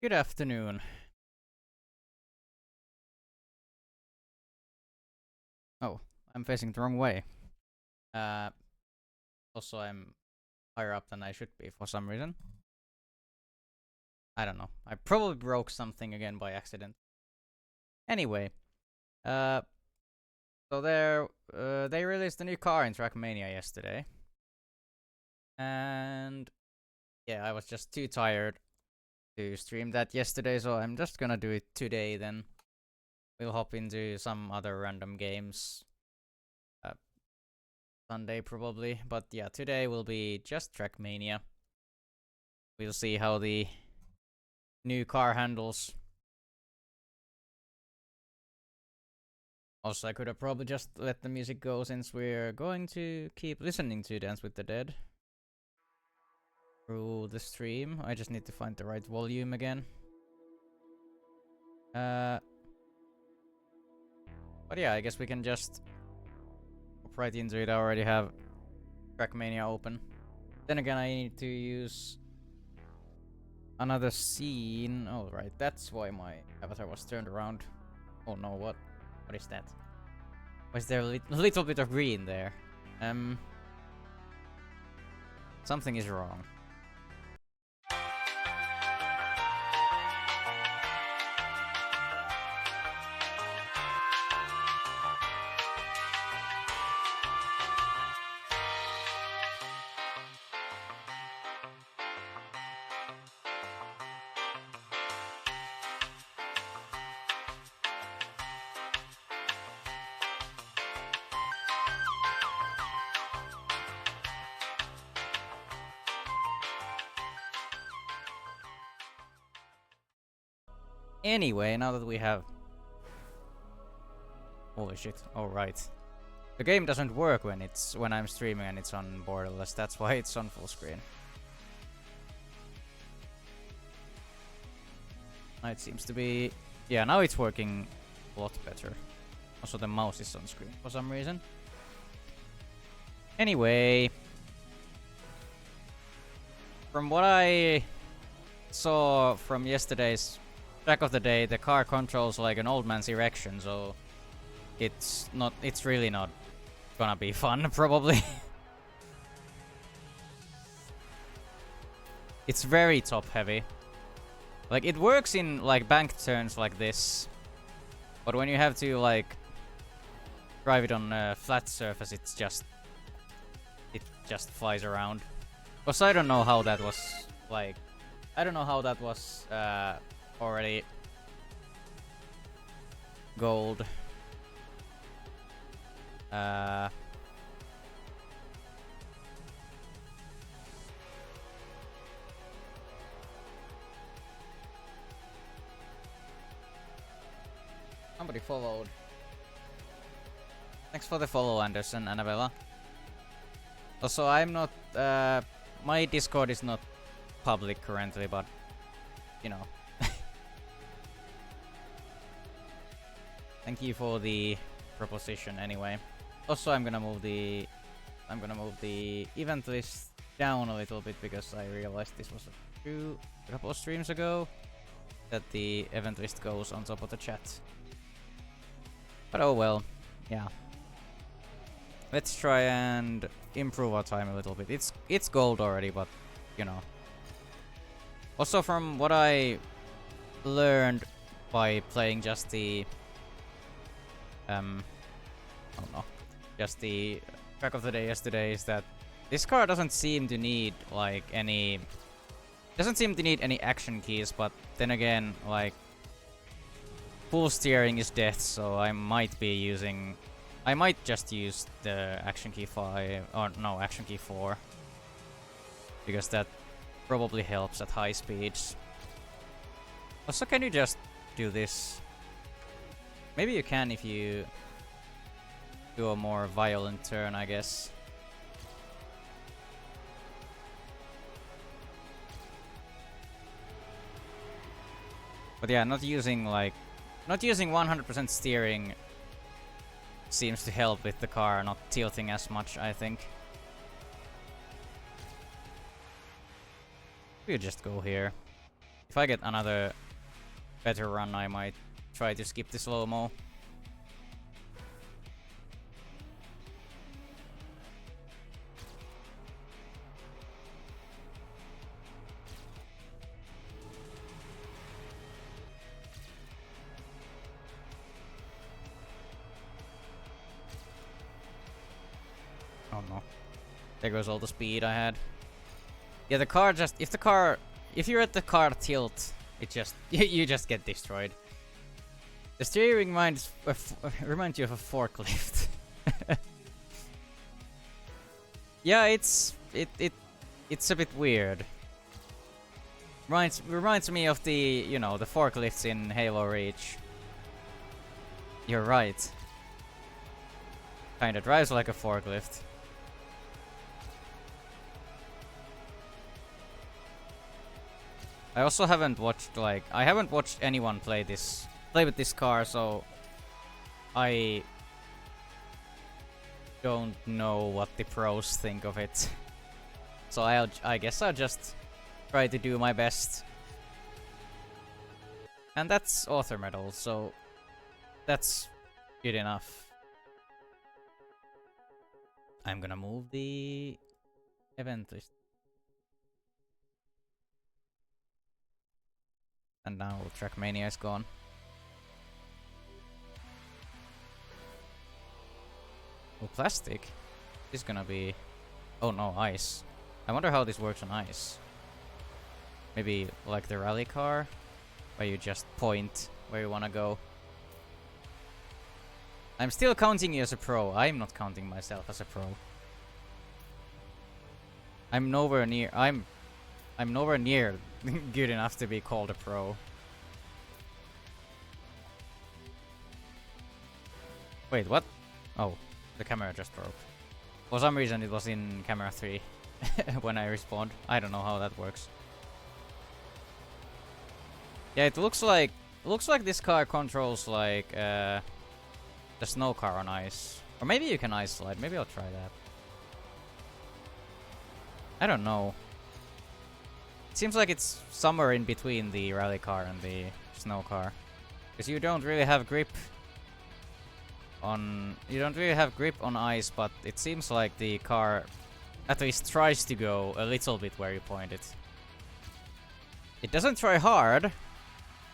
Good afternoon. Oh, I'm facing the wrong way. Uh, Also, I'm higher up than I should be for some reason. I don't know. I probably broke something again by accident. Anyway, uh, so they released a new car in Trackmania yesterday, and yeah, I was just too tired to stream that yesterday, so I'm just gonna do it today. Then we'll hop into some other random games. Sunday probably, but yeah, today will be just Trackmania. We'll see how the new car handles. Also, I could have probably just let the music go since we're going to keep listening to Dance with the Dead through the stream. I just need to find the right volume again. But yeah, I guess we can just hop right into it. I already have Trackmania open. Then again, I need to use another scene. Oh, right, that's why my avatar was turned around. Oh no, what is that? Was there a little bit of green there? Something is wrong. Anyway, now that we have... Holy shit, alright. The game doesn't work when I'm streaming and it's on borderless, that's why it's on full screen. Now it seems to be... Yeah, now it's working a lot better. Also the mouse is on screen for some reason. Anyway... From what I saw from yesterday's track of the day, the car controls like an old man's erection, so it's really not gonna be fun, probably. It's very top heavy. Like, it works in like banked turns like this, but when you have to like drive it on a flat surface, it just flies around. Because I don't know how that was like. I don't know how that was already gold. Somebody followed. Thanks for the follow, Anderson, Annabella. Also, I'm not. My Discord is not public currently, but you know. Thank you for the proposition anyway. Also, I'm gonna move the event list down a little bit because I realized this was a couple of streams ago that the event list goes on top of the chat. But oh well, yeah. Let's try and improve our time a little bit. It's gold already, but you know. Also, from what I learned by playing just the just the track of the day yesterday, is that this car doesn't seem to need like any action keys, but then again, like, full steering is death, so I might just use the action key 5 or no, action key 4, because that probably helps at high speeds. Also, can you just do this? Maybe you can if you do a more violent turn, I guess. But yeah, not using 100% steering seems to help with the car not tilting as much, I think. We'll just go here. If I get another better run, I might try to skip the slow-mo. Oh no. There goes all the speed I had. Yeah, the car just... If you're at the car tilt, it just... you just get destroyed. The steering reminds you of a forklift. Yeah, it's a bit weird. Reminds me of the, you know, the forklifts in Halo Reach. You're right. Kinda drives like a forklift. I also haven't watched anyone play with this car, so I don't know what the pros think of it. So I guess I'll just try to do my best. And that's author medal, so that's good enough. I'm gonna move the event list. And now Trackmania is gone. Oh, plastic? This is gonna be... Oh no, ice. I wonder how this works on ice. Maybe like the rally car? Where you just point where you wanna go. I'm still counting you as a pro. I'm not counting myself as a pro. I'm nowhere near... I'm nowhere near good enough to be called a pro. Wait, what? Oh, the camera just broke. For some reason it was in camera 3 when I respawned. I don't know how that works. Yeah, it looks like this car controls like the snow car on ice. Or maybe you can ice slide. Maybe I'll try that. I don't know. It seems like it's somewhere in between the rally car and the snow car. Because you don't really have grip on ice, but it seems like the car at least tries to go a little bit where you point it. It doesn't try hard,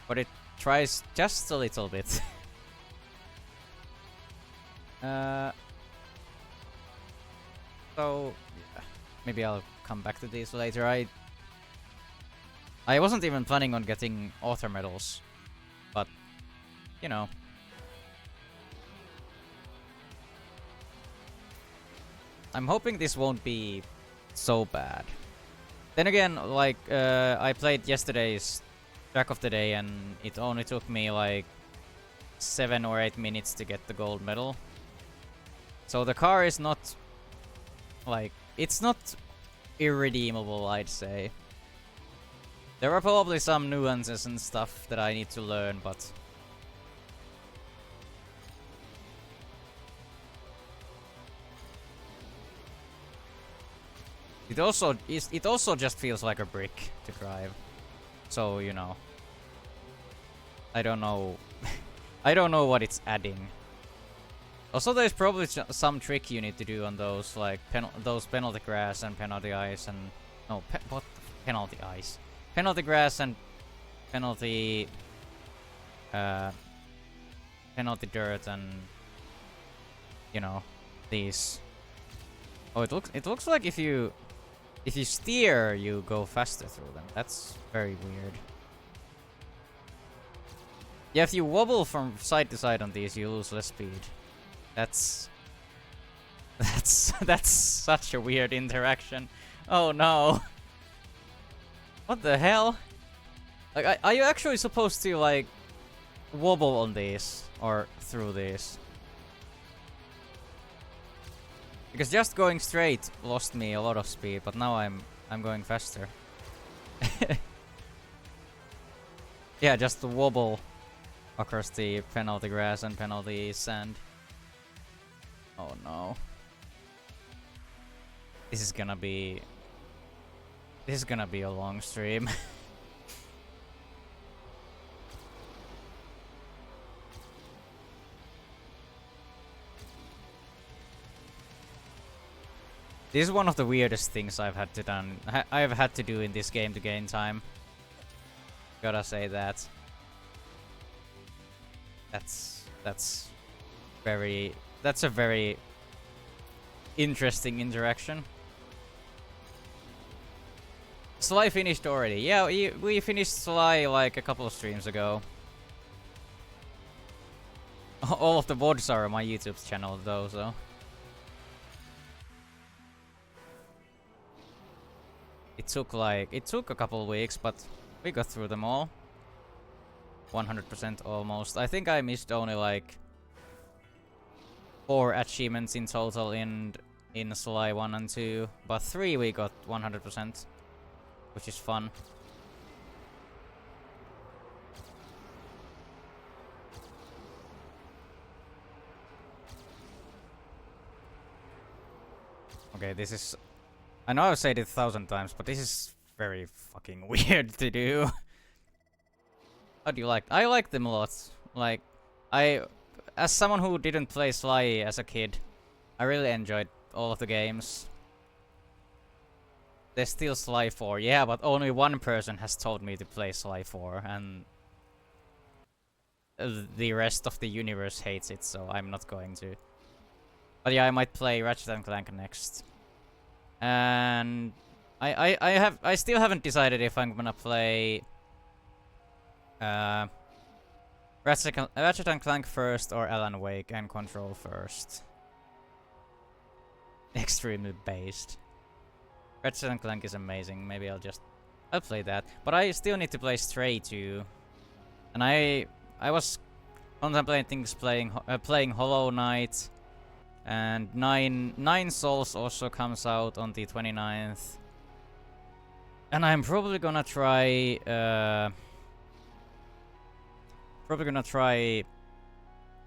but it tries just a little bit. So yeah, maybe I'll come back to these later. I wasn't even planning on getting author medals, but you know. I'm hoping this won't be so bad. Then again, like, I played yesterday's track of the day and it only took me like 7 or 8 minutes to get the gold medal. So the car is not, like, it's not irredeemable, I'd say. There are probably some nuances and stuff that I need to learn, but it also just feels like a brick to drive. So, you know, I don't know. I don't know what it's adding. Also, there's probably some trick you need to do on those, like those penalty grass and penalty ice and no, what penalty ice? Penalty grass and penalty penalty dirt and you know these. Oh, it looks like if you steer, you go faster through them. That's very weird. Yeah, if you wobble from side to side on these, you lose less speed. That's such a weird interaction. Oh no. What the hell? Like, are you actually supposed to, like, wobble on these or through these? Because just going straight lost me a lot of speed, but now I'm going faster. Yeah, just the wobble across the penalty grass and penalty sand. Oh no. This is gonna be a long stream. This is one of the weirdest things I've had to do in this game to gain time. Gotta say that. That's a very interesting interaction. Sly finished already. Yeah, we finished Sly like a couple of streams ago. All of the VODs are on my YouTube channel though, so. It took a couple of weeks, but we got through them all. 100% almost. I think I missed only like 4 achievements in total in Sly 1 and 2, but 3 we got 100%, which is fun. Okay, this is... I know I've said it 1,000 times, but this is very fucking weird to do. How do you like? I like them a lot. Like, as someone who didn't play Sly as a kid, I really enjoyed all of the games. There's still Sly 4, yeah, but only one person has told me to play Sly 4, and the rest of the universe hates it, so I'm not going to. But yeah, I might play Ratchet and Clank next. And I still haven't decided if I'm gonna play Ratchet and Clank first or Alan Wake and Control first. Extremely based. Ratchet and Clank is amazing. Maybe I'll play that. But I still need to play Stray 2. And I was contemplating playing Hollow Knight. And Nine Souls also comes out on the 29th. And I'm probably gonna try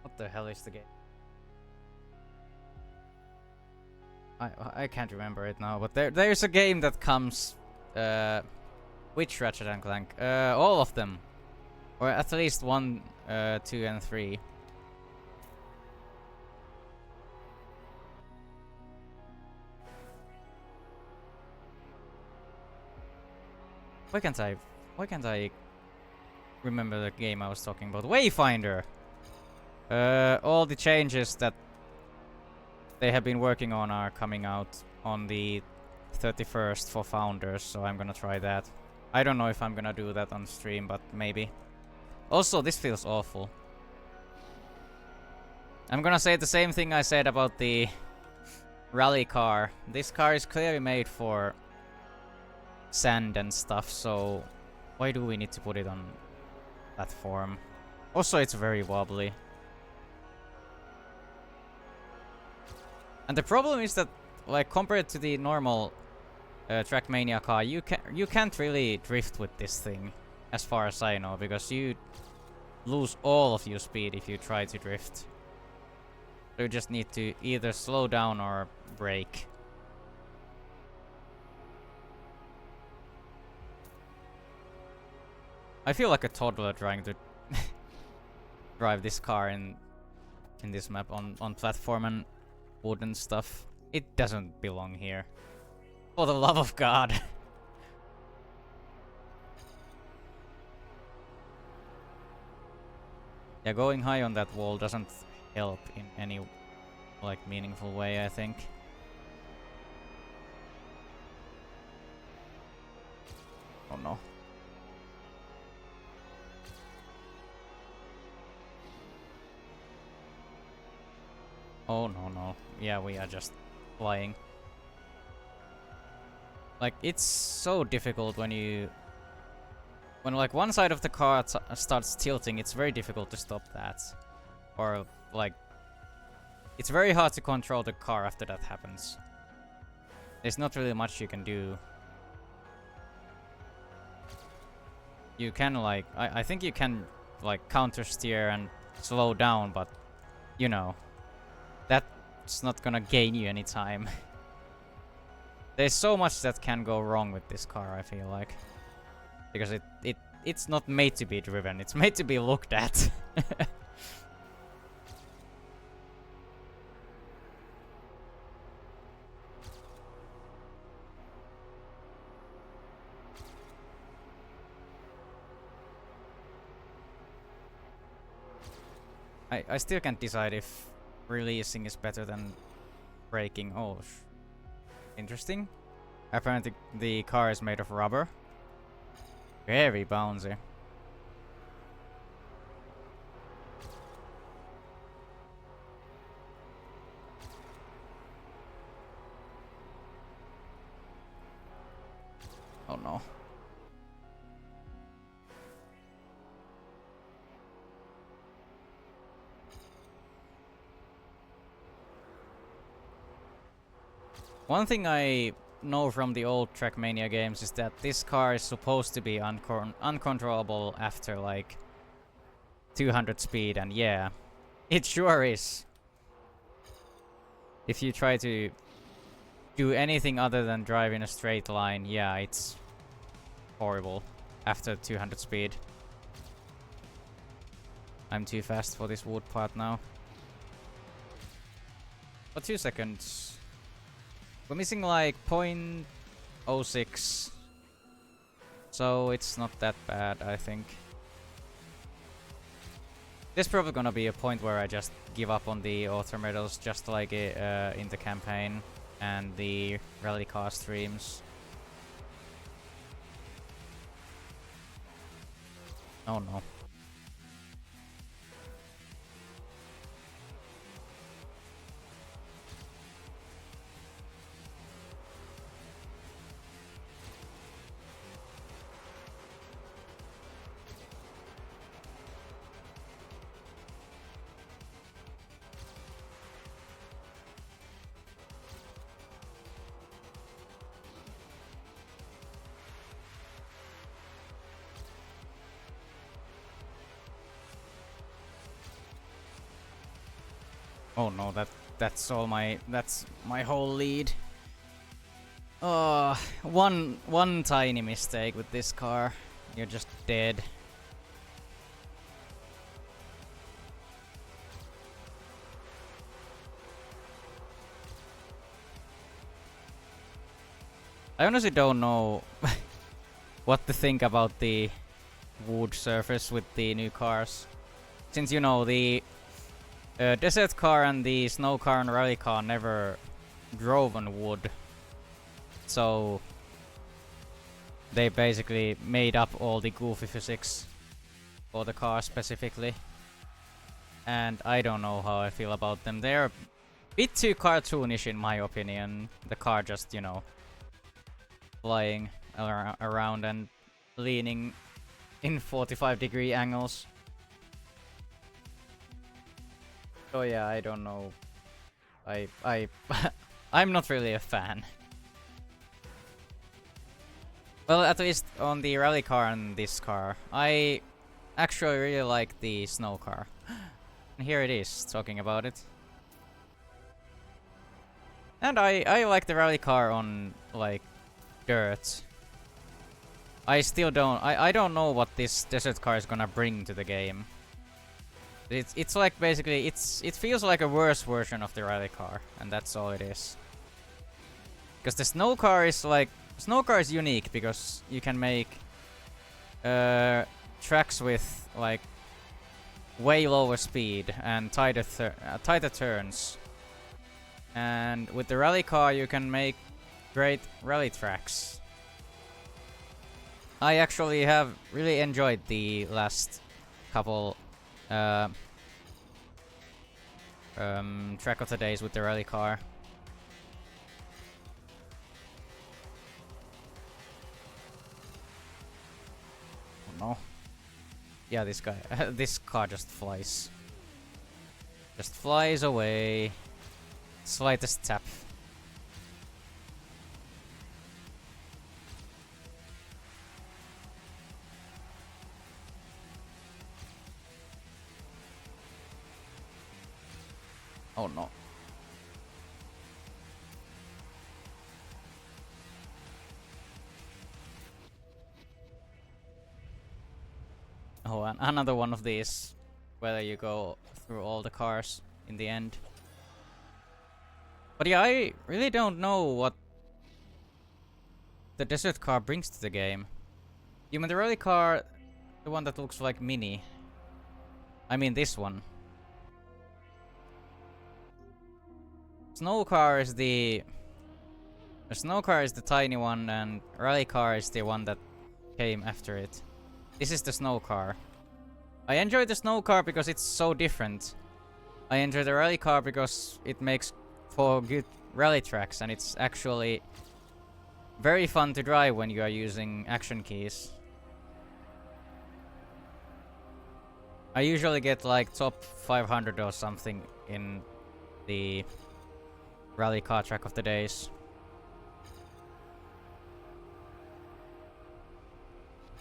what the hell is the game? I can't remember it now, but there's a game that comes which Ratchet and Clank? All of them. Or at least 1, 2 and 3. Why can't I Why can't I remember the game I was talking about? Wayfinder! All the changes that they have been working on are coming out on the 31st for Founders, so I'm gonna try that. I don't know if I'm gonna do that on stream, but maybe. Also, this feels awful. I'm gonna say the same thing I said about the rally car. This car is clearly made for sand and stuff, so why do we need to put it on platform? Also, it's very wobbly. And the problem is that, like, compared to the normal Trackmania car, you can't really drift with this thing, as far as I know, because you lose all of your speed if you try to drift. So you just need to either slow down or brake. I feel like a toddler trying to drive this car in this map on platform and wood and stuff. It doesn't belong here. For the love of God. Yeah, going high on that wall doesn't help in any, like, meaningful way, I think. Oh no. Oh no. Yeah, we are just flying. Like, it's so difficult when like one side of the car starts tilting, it's very difficult to stop that. Or, like, it's very hard to control the car after that happens. There's not really much you can do. You can, like, I think you can, like, counter steer and slow down, but, you know, that's not gonna gain you any time. There's so much that can go wrong with this car, I feel like. Because it's not made to be driven, it's made to be looked at. I still can't decide if releasing is better than braking. Oh, interesting. Apparently the car is made of rubber. Very bouncy. Oh no. One thing I know from the old Trackmania games is that this car is supposed to be uncontrollable after like 200 speed, and yeah, it sure is. If you try to do anything other than drive in a straight line, yeah, it's horrible after 200 speed. I'm too fast for this wood part now. For 2 seconds. We're missing like 0.06. So it's not that bad, I think. There's probably gonna be a point where I just give up on the author medals, just like in the campaign and the rally car streams. Oh no. Oh no, that's my whole lead. Oh, one tiny mistake with this car, you're just dead. I honestly don't know what to think about the wood surface with the new cars. Since you know the desert car and the snow car and rally car never drove on wood, so they basically made up all the goofy physics for the car specifically. And I don't know how I feel about them. They're a bit too cartoonish in my opinion. The car just, you know, flying around and leaning in 45-degree angles. So yeah, I don't know. I'm not really a fan. Well, at least on the rally car and this car, I actually really like the snow car. And here it is, talking about it. And I like the rally car on, like, dirt. I still don't... I don't know what this desert car is gonna bring to the game. It's like, basically, it feels like a worse version of the rally car. And that's all it is. Because the snow car is, like... Snow car is unique because you can make tracks with, like, way lower speed and tighter turns. And with the rally car you can make great rally tracks. I actually have really enjoyed the last couple track of the days with the rally car. Oh no. Yeah, this guy, this car just flies. Just flies away. Slightest tap. Oh no. Oh, and another one of these. Whether you go through all the cars in the end. But yeah, I really don't know what the desert car brings to the game. You mean the rally car, the one that looks like Mini? I mean this one. Snow car is the snow car is the tiny one, and rally car is the one that came after it. This is the snow car. I enjoy the snow car because it's so different. I enjoy the rally car because it makes for good rally tracks, and it's actually very fun to drive when you are using action keys. I usually get like top 500 or something in the rally car track of the days.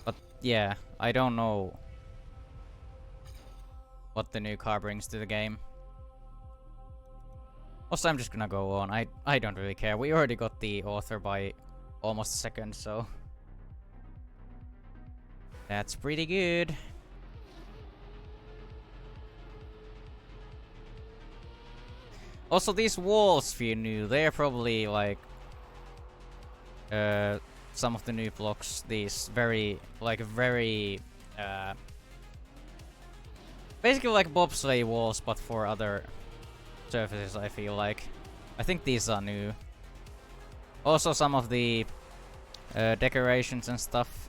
But yeah, I don't know what the new car brings to the game. Also, I'm just gonna go on. I don't really care. We already got the author by almost a second, so that's pretty good. Also, these walls feel new. They're probably like some of the new blocks. These very basically like bobsleigh walls, but for other surfaces, I feel like. I think these are new. Also some of the decorations and stuff.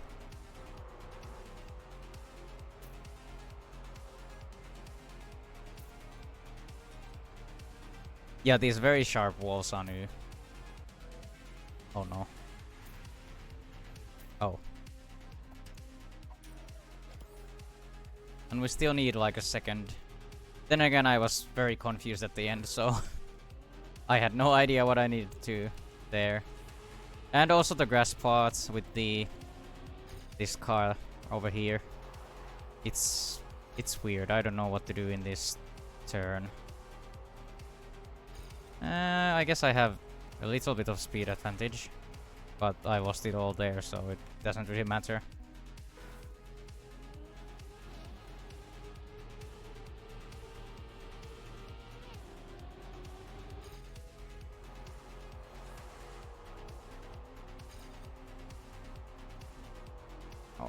Yeah, these very sharp walls are new. Oh no. Oh. And we still need like a second. Then again, I was very confused at the end, so I had no idea what I needed to there. And also the grass parts with this car over here. It's weird. I don't know what to do in this turn. I guess I have a little bit of speed advantage, but I lost it all there, so it doesn't really matter.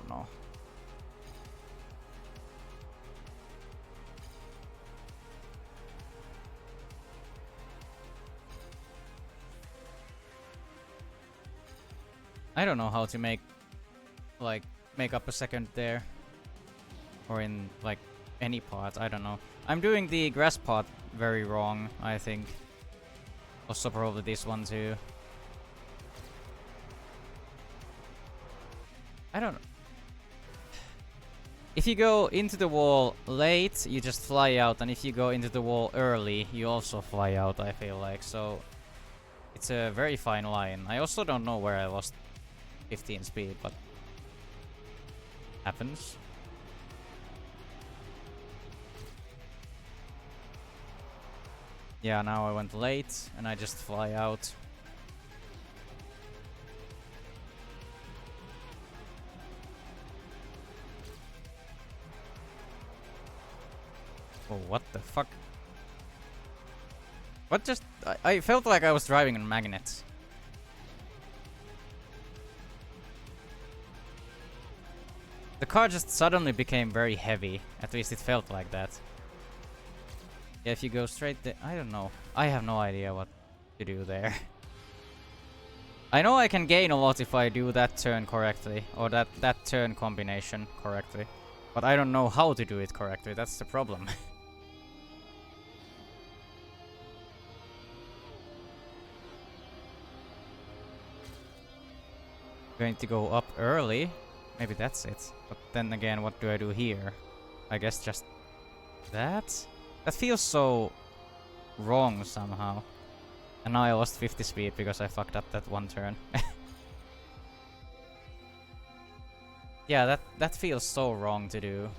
don't know. I don't know how to make up a second there. Or in like any part, I don't know. I'm doing the grass part very wrong, I think. Also probably this one too. I don't know. If you go into the wall late, you just fly out, and if you go into the wall early, you also fly out, I feel like. So it's a very fine line. I also don't know where I lost 15 speed, but happens. Yeah, now I went late, and I just fly out. Oh, what the fuck? What just... I felt like I was driving on magnets. The car just suddenly became very heavy. At least it felt like that. Yeah, if you go straight there... I don't know. I have no idea what to do there. I know I can gain a lot if I do that turn correctly. Or that turn combination correctly. But I don't know how to do it correctly. That's the problem. Going to go up early. Maybe that's it. But then again, what do I do here? I guess just that? That feels so wrong somehow. And now I lost 50 speed because I fucked up that one turn. Yeah, that feels so wrong to do.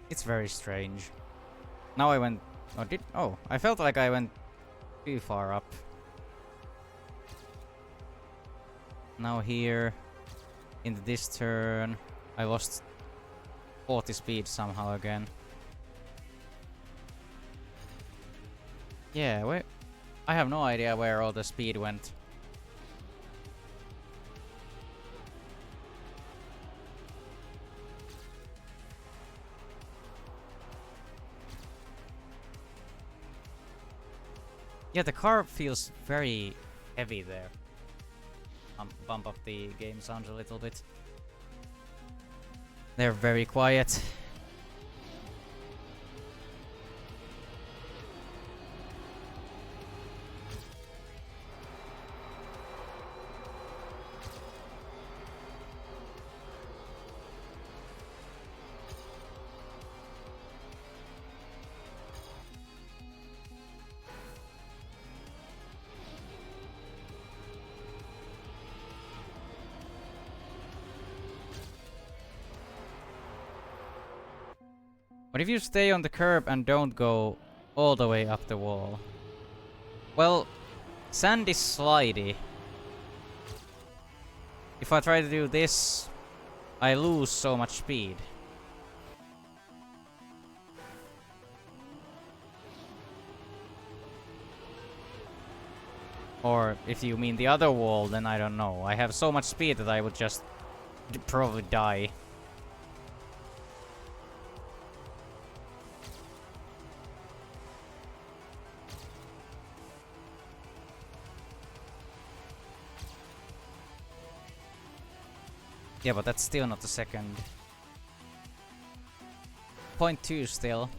It's very strange. Now I went... Oh, I felt like I went too far up. Now here, into this turn, I lost 40 speed somehow again. Yeah, wait. I have no idea where all the speed went. Yeah, the car feels very heavy there. Bump up the game sounds a little bit. They're very quiet. What if you stay on the curb and don't go all the way up the wall? Well, sand is slidey. If I try to do this, I lose so much speed. Or if you mean the other wall, then I don't know. I have so much speed that I would just probably die. Yeah, but that's still not the second. 0.2 still.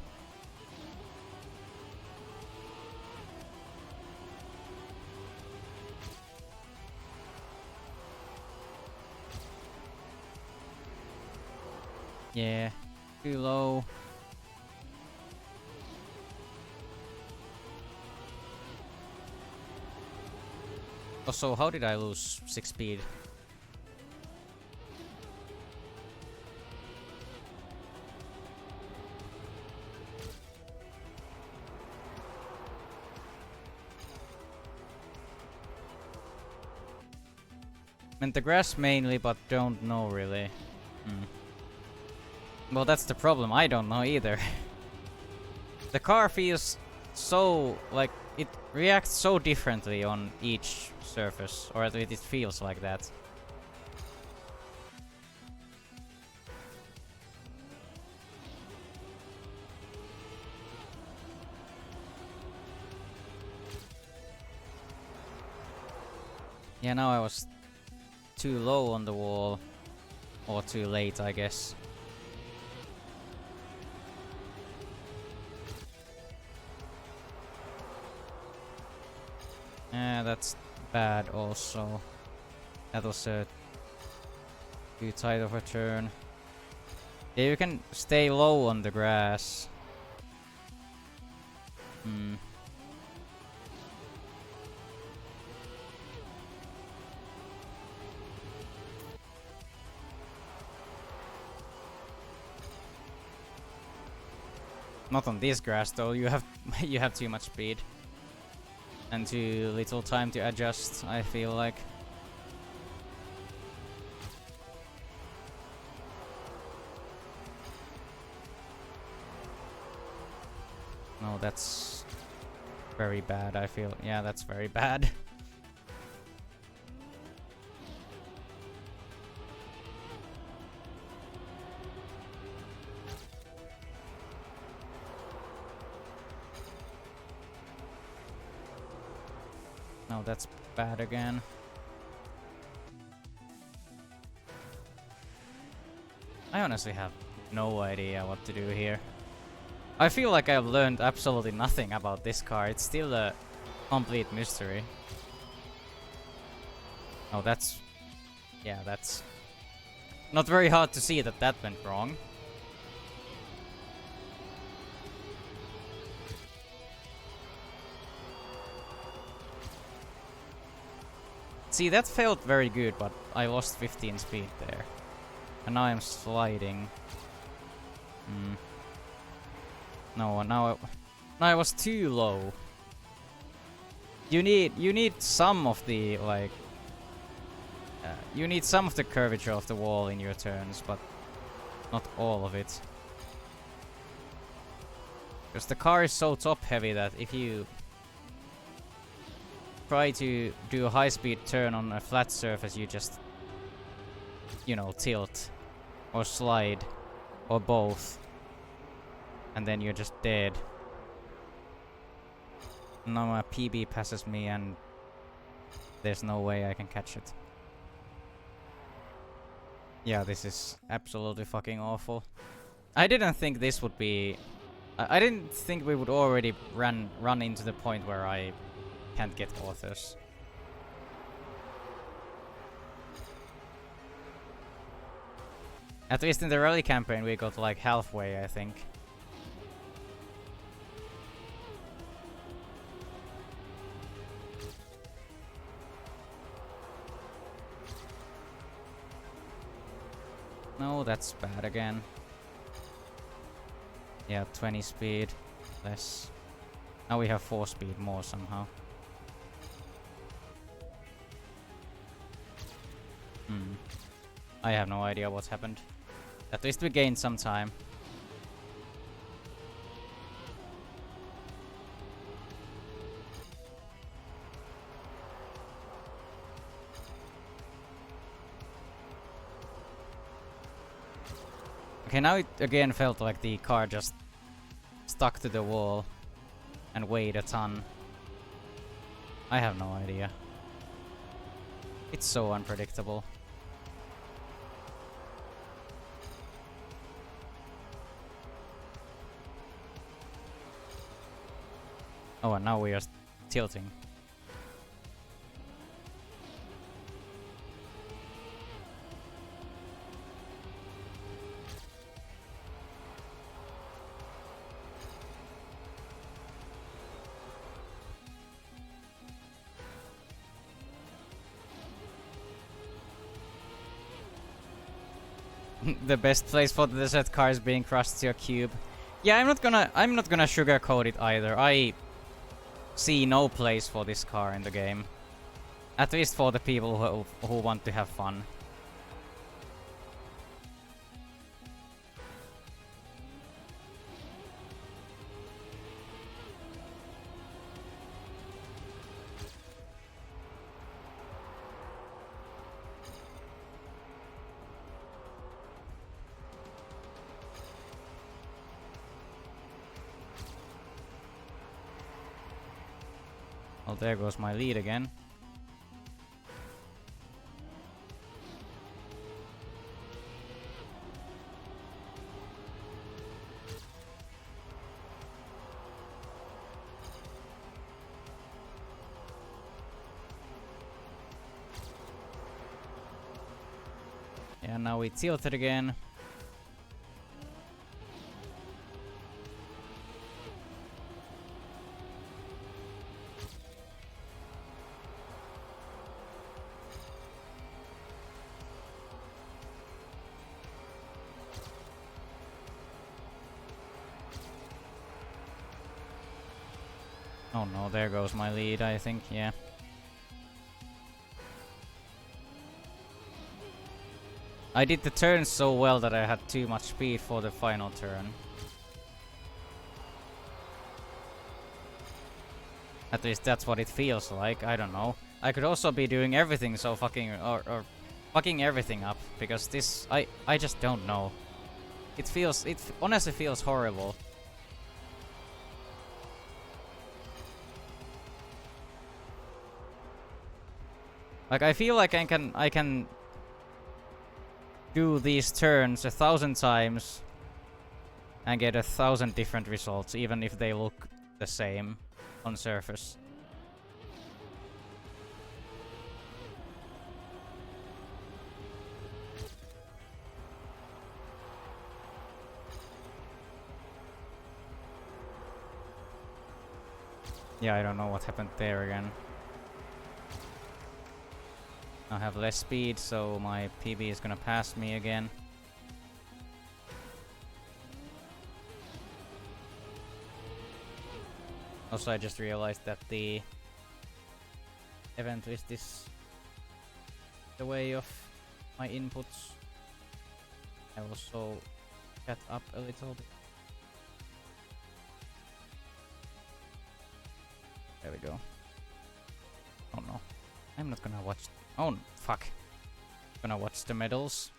Yeah, too low. Also, how did I lose 6 speed? Meant the grass mainly, but don't know really. Well, that's the problem. I don't know either. The car feels so, like, it reacts so differently on each surface, or at least it feels like that. Yeah, now I was too low on the wall. Or too late, I guess. That's bad also. That was too tight of a turn. Yeah, you can stay low on the grass. Hmm. Not on this grass though. You have you have too much speed and too little time to adjust, I feel like. No, that's very bad, I feel. Yeah, that's very bad. No, that's bad again. I honestly have no idea what to do here. I feel like I've learned absolutely nothing about this car. It's still a complete mystery. Oh, that's... Yeah, that's... not very hard to see that that went wrong. See, that felt very good, but I lost 15 speed there. And now I'm sliding. No, now I was too low. You need some of the, like... you need some of the curvature of the wall in your turns, but not all of it. Because the car is so top heavy that if you try to do a high-speed turn on a flat surface, you just, you know, tilt or slide or both, and then you're just dead. Now my PB passes me and there's no way I can catch it. Yeah, this is absolutely fucking awful. I didn't think this would be... I didn't think we would already run into the point where I can't get authors. At least in the rally campaign we got like halfway, I think. No, that's bad again. Yeah, 20 speed, less. Now we have 4 speed more somehow. I have no idea what's happened. At least we gained some time. Okay, now it again felt like the car just stuck to the wall and weighed a ton. I have no idea. It's so unpredictable. Oh, and now we are tilting. The best place for the desert car is being crushed to a cube. Yeah, I'm not gonna sugarcoat it either. I see no place for this car in the game. At least for the people who want to have fun. Well, there goes my lead again. Yeah, now we tilted again. Oh no, there goes my lead, I think, yeah. I did the turn so well that I had too much speed for the final turn. At least that's what it feels like, I don't know. I could also be doing everything so fucking... or fucking everything up, because this... I just don't know. It feels... it honestly feels horrible. Like, I feel like I can do these turns 1,000 times and get 1,000 different results, even if they look the same on surface. Yeah, I don't know what happened there again. I have less speed, so my PB is gonna pass me again. Also, I just realized that the event list is the way of my inputs. I also cut up a little bit. There we go. Oh no. I'm not gonna watch... oh, fuck. Gonna watch the medals.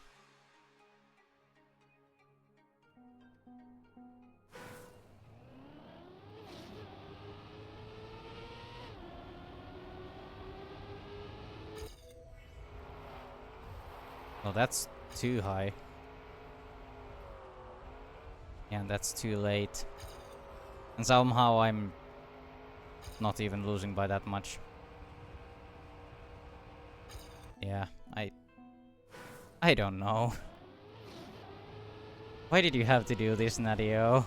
Oh, that's too high. Yeah, that's too late. And somehow I'm not even losing by that much. Yeah, I don't know. Why did you have to do this, Nadio?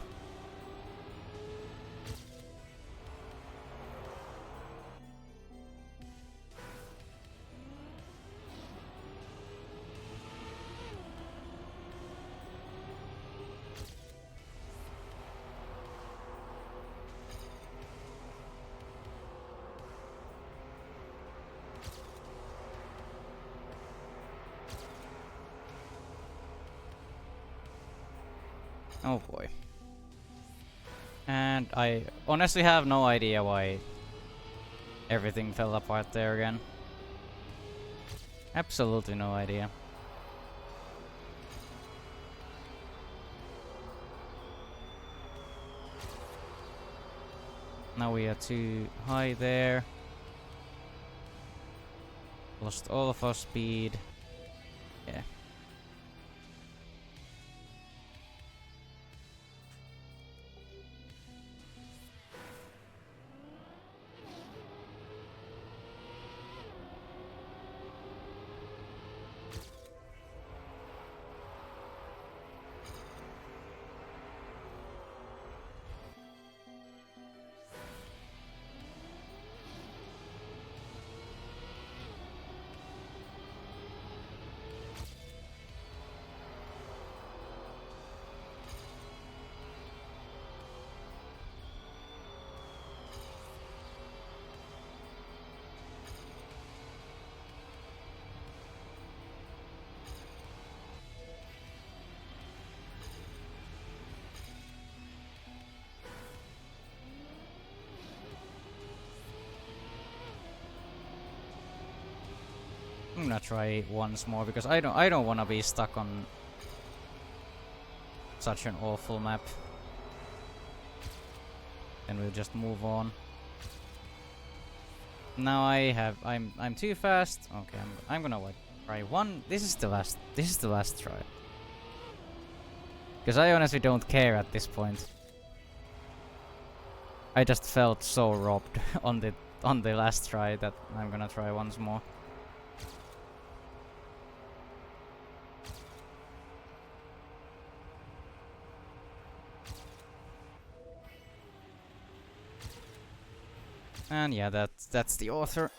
Oh boy. And I honestly have no idea why everything fell apart there again. Absolutely no idea. Now we are too high there. Lost all of our speed. Yeah. I'm gonna try once more because I don't wanna be stuck on such an awful map. Then we'll just move on. Now I'm too fast. Okay, I'm gonna like try one. This is the last try. Because I honestly don't care at this point. I just felt so robbed on the last try that I'm gonna try once more. And yeah, that's the author.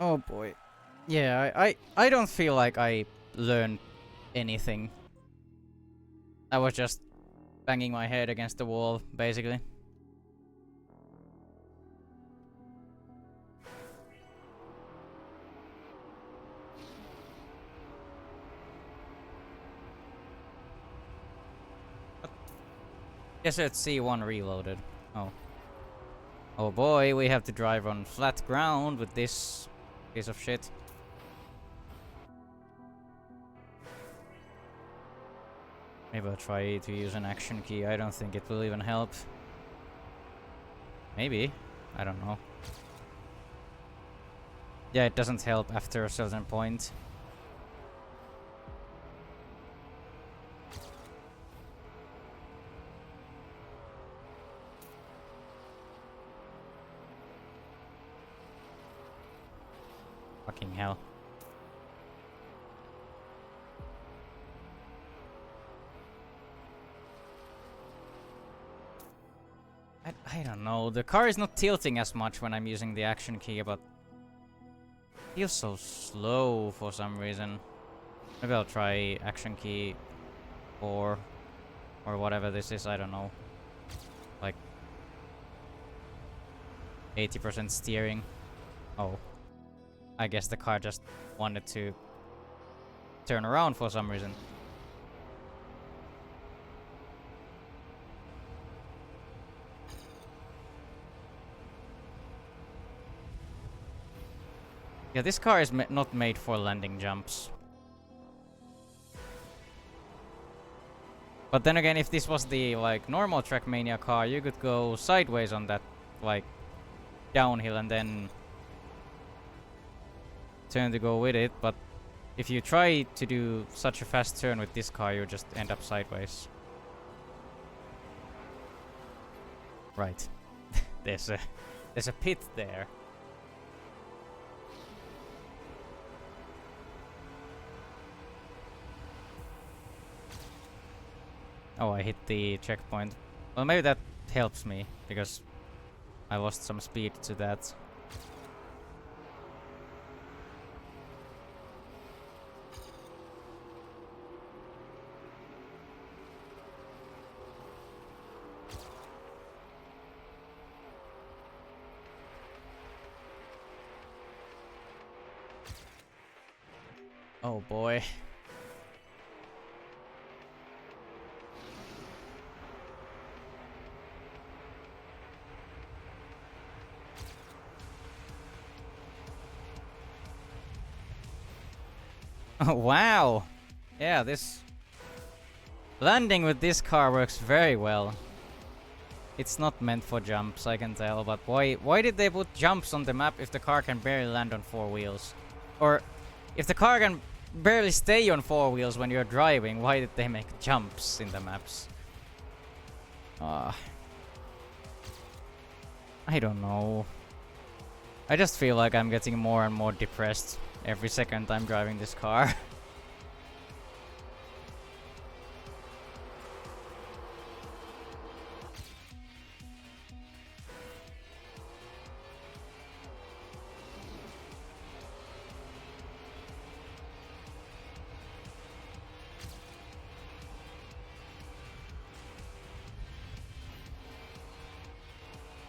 Oh boy. Yeah, I don't feel like I learned anything. I was just banging my head against the wall, basically. Desert C1 reloaded. Oh. Oh boy, we have to drive on flat ground with this piece of shit. Maybe I'll try to use an action key. I don't think it will even help. Maybe. I don't know. Yeah, it doesn't help after a certain point. Fucking hell. I don't know. The car is not tilting as much when I'm using the action key, but it feels so slow for some reason. Maybe I'll try action key 4 or whatever this is. I don't know. Like 80% steering. Oh. I guess the car just wanted to turn around for some reason. Yeah, this car is not made for landing jumps. But then again, if this was the like normal Trackmania car, you could go sideways on that like downhill and then turn to go with it. But if you try to do such a fast turn with this car, you just end up sideways. Right. there's a pit there. Oh, I hit the checkpoint. Well, maybe that helps me, because I lost some speed to that. Oh boy. Oh, wow. Yeah, this landing with this car works very well. It's not meant for jumps, I can tell, but why did they put jumps on the map if the car can barely land on 4 wheels? Or if the car can barely stay on 4 wheels when you're driving, why did they make jumps in the maps? I don't know. I just feel like I'm getting more and more depressed every second I'm driving this car.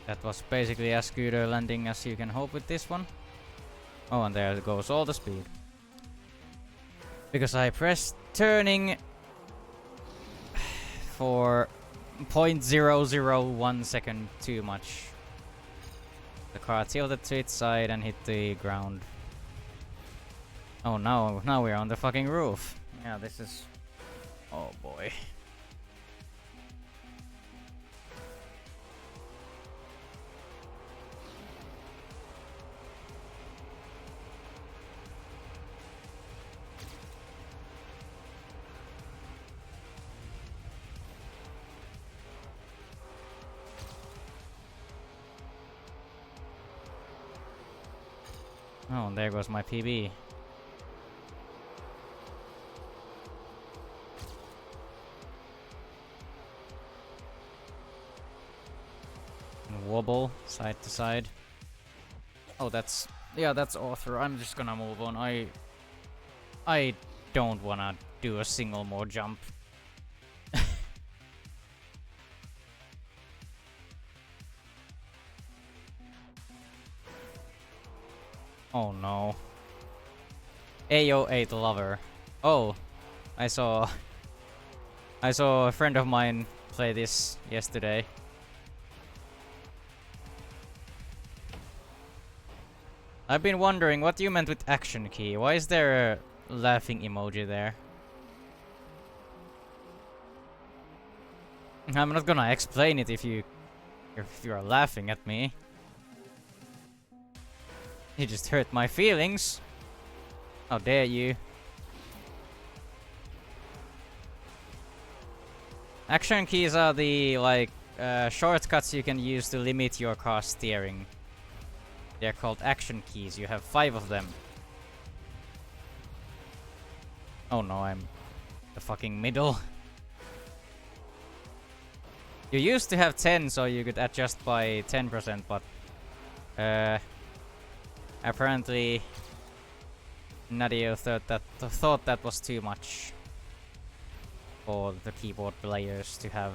That was basically as good a landing as you can hope with this one. Oh, and there goes all the speed. Because I pressed turning for 0.001 second too much. The car tilted to its side and hit the ground. Oh no, now we're on the fucking roof. Yeah, this is... Oh boy. Oh, there goes my PB. And wobble side to side. Oh, that's author. I'm just gonna move on. I don't wanna do a single more jump. Oh no. AO8 lover. Oh, I saw a friend of mine play this yesterday. I've been wondering what you meant with action key. Why is there a laughing emoji there? I'm not gonna explain it if you are laughing at me. You just hurt my feelings. How dare you? Action keys are the like shortcuts you can use to limit your car steering. They're called action keys. You have 5 of them. Oh no, I'm the fucking middle. You used to have 10, so you could adjust by 10%, but apparently Nadio thought that was too much for the keyboard players to have.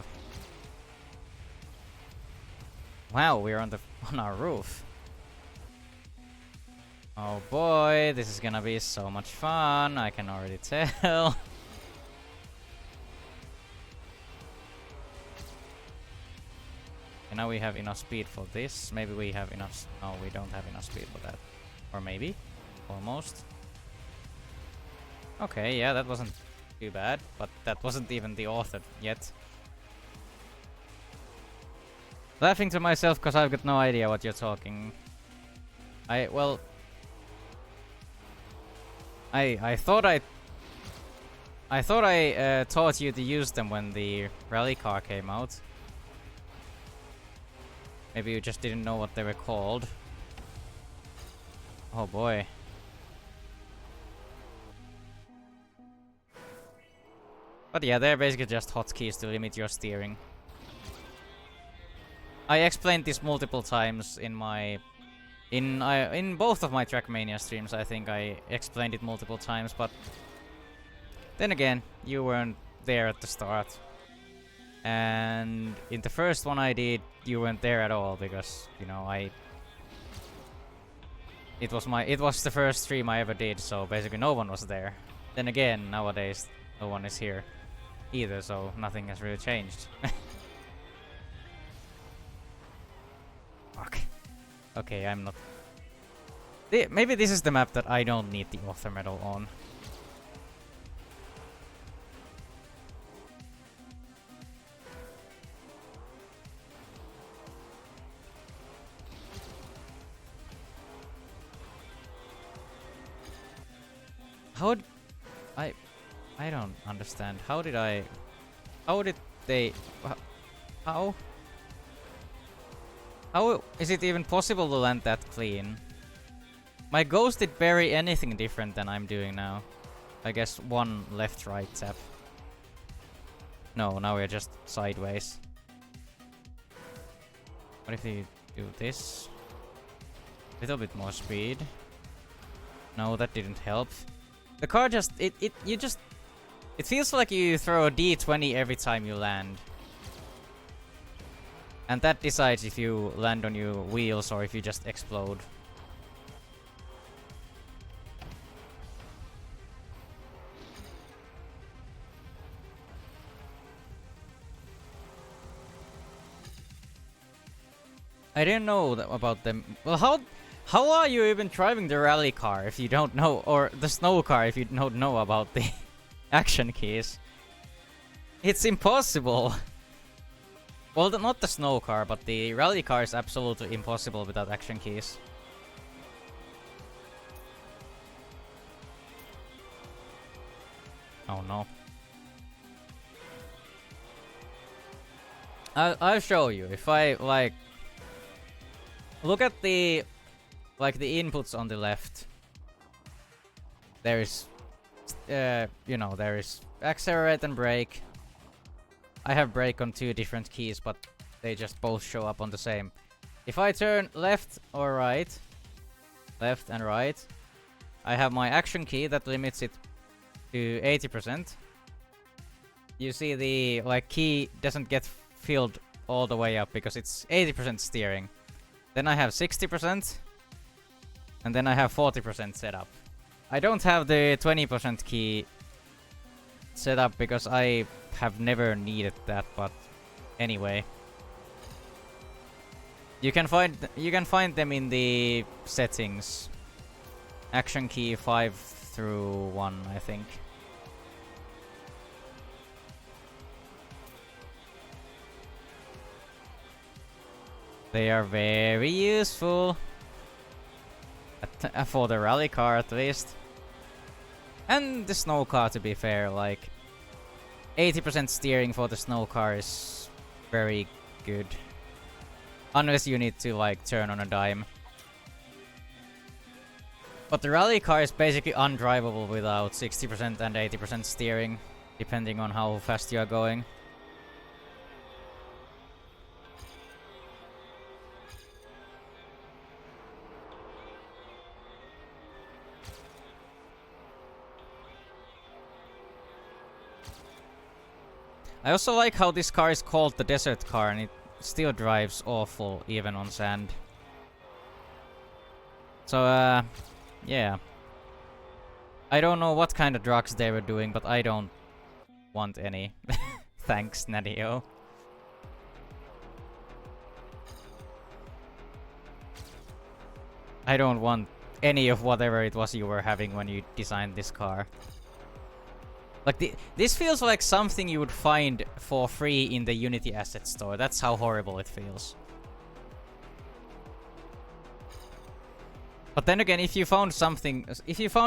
Wow, we're on our roof. Oh boy, this is gonna be so much fun, I can already tell. And now we have enough speed for this. Maybe we have enough. No, we don't have enough speed for that. Or maybe. Almost. Okay, yeah, that wasn't too bad. But that wasn't even the author yet. Laughing to myself because I've got no idea what you're talking. I thought I taught you to use them when the rally car came out. Maybe you just didn't know what they were called. Oh boy. But yeah, they're basically just hotkeys to limit your steering. I explained this multiple times in my in both of my Trackmania streams. I think I explained it multiple times, but then again, you weren't there at the start. And in the first one I did, you weren't there at all because, you know, it was the first stream I ever did, so basically no one was there. Then again, nowadays no one is here either, so nothing has really changed. Fuck. Okay, I'm not. Maybe this is the map that I don't need the author medal on. How did I don't understand. How did they how is it even possible to land that clean? My ghost did barely anything different than I'm doing now. I guess one left right tap. No, now we're just sideways. What if you do this? Little bit more speed. No, that didn't help. The car just it feels like you throw a D20 every time you land. And that decides if you land on your wheels or if you just explode. I didn't know about them. Well, how are you even driving the rally car if you don't know, or the snow car if you don't know about the action keys? It's impossible. Well, not the snow car, but the rally car is absolutely impossible without action keys. Oh no. I'll show you. If I like look at the the inputs on the left. there is, you know, there is accelerate and brake. I have brake on 2 different keys, but they just both show up on the same. If I turn left or right, left and right, I have my action key that limits it to 80%. You see the like key doesn't get filled all the way up because it's 80% steering. Then I have 60%, and then I have 40% set up. I don't have the 20% key set up because I have never needed that, but anyway. You can find them in the settings. Action key 5 through 1, I think. They are very useful. For the rally car at least. And the snow car, to be fair, like 80% steering for the snow car is very good. Unless you need to like turn on a dime. But the rally car is basically undrivable without 60% and 80% steering, depending on how fast you are going. I also like how this car is called the desert car and it still drives awful even on sand. So, yeah. I don't know what kind of drugs they were doing, but I don't want any. Thanks, Nadio. I don't want any of whatever it was you were having when you designed this car. Like, this feels like something you would find for free in the Unity asset store. That's how horrible it feels. But then again, if you found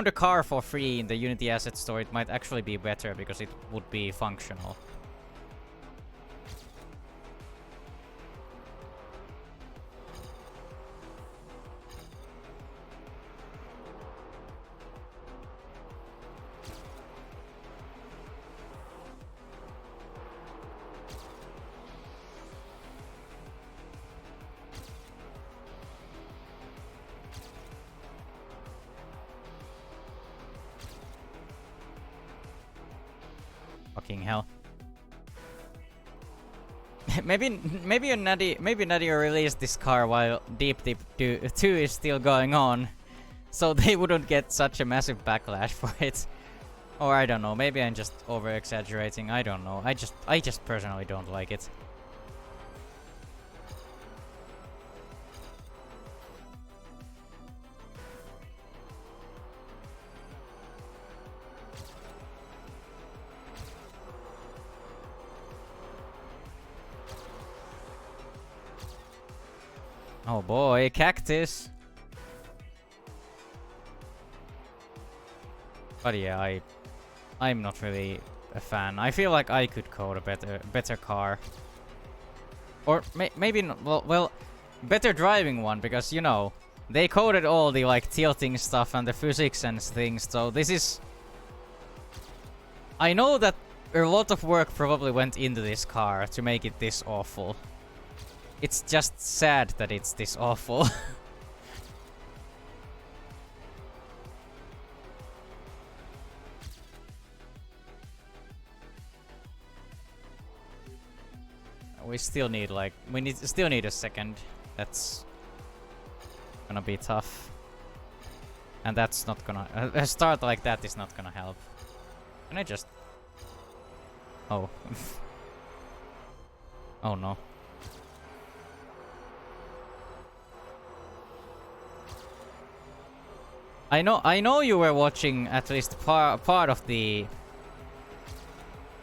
a car for free in the Unity asset store, it might actually be better because it would be functional. Fucking hell. maybe Nadia released this car while Deep 2 is still going on, so they wouldn't get such a massive backlash for it. Or I don't know, maybe I'm just over exaggerating, I don't know. I just personally don't like it. Oh boy, cactus! But yeah, I'm not really a fan. I feel like I could code a better car. Or maybe not, well, better driving one, because, you know, they coded all the, like, tilting stuff and the physics and things, so this is... I know that a lot of work probably went into this car to make it this awful. It's just sad that it's this awful. We still need like still need a second. That's gonna be tough, and that's not gonna a start like that is not gonna help. Can I just? Oh. Oh no. I know you were watching at least part of the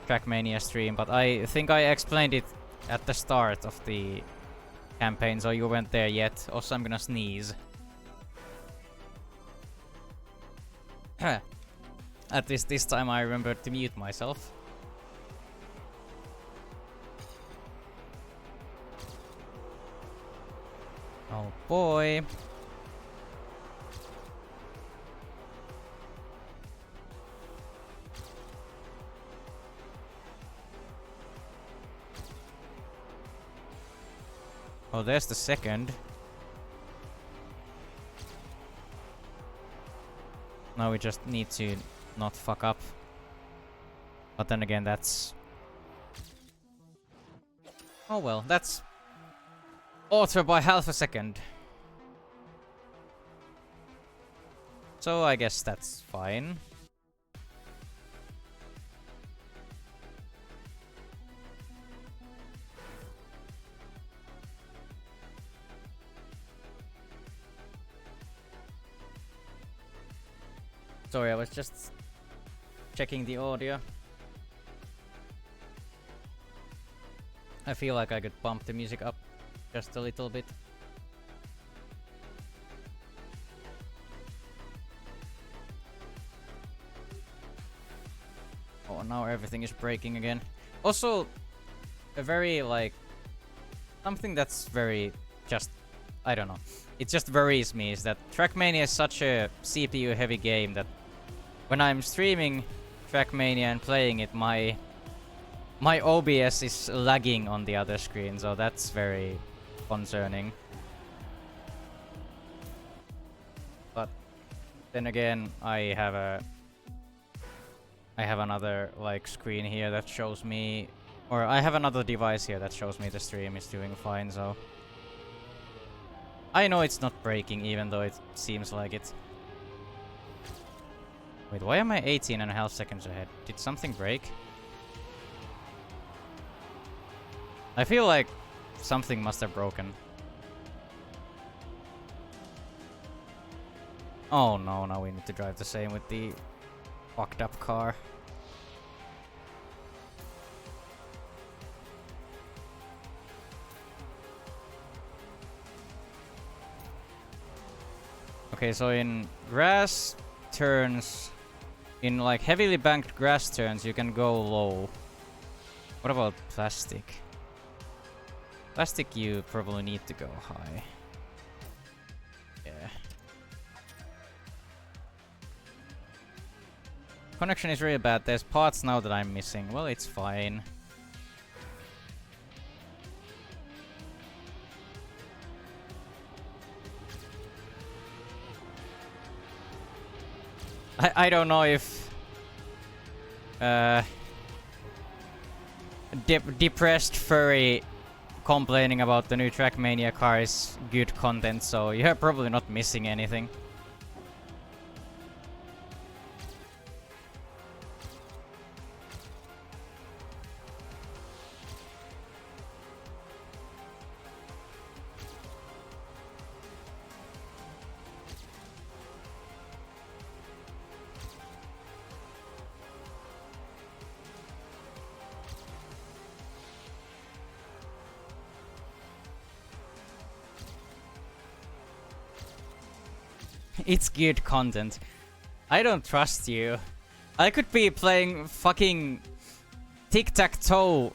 Trackmania stream, but I think I explained it at the start of the campaign, so you weren't there yet. Also, I'm gonna sneeze. At least this time I remembered to mute myself. Oh boy. Oh, there's the second. Now we just need to not fuck up. But then again, that's... Oh well, that's... Auto by half a second. So I guess that's fine. Sorry, I was just checking the audio. I feel like I could bump the music up just a little bit. Oh, now everything is breaking again. Also, a very, like... Something that's very just... I don't know. It just worries me is that Trackmania is such a CPU heavy game that when I'm streaming Trackmania and playing it, my OBS is lagging on the other screen, so that's very concerning. But then again, I have another like screen here that shows me, or I have another device here that shows me the stream is doing fine, so I know it's not breaking even though it seems like it. Wait, why am I 18.5 seconds ahead? Did something break? I feel like something must have broken. Oh no, now we need to drive the same with the fucked up car. Okay, so in grass turns, in like heavily banked grass turns, you can go low. What about plastic? Plastic, you probably need to go high. Yeah. Connection is really bad. There's parts now that I'm missing. Well, it's fine. I don't know if depressed furry complaining about the new Trackmania car is good content, so you're probably not missing anything. It's good content. I don't trust you. I could be playing fucking tic-tac-toe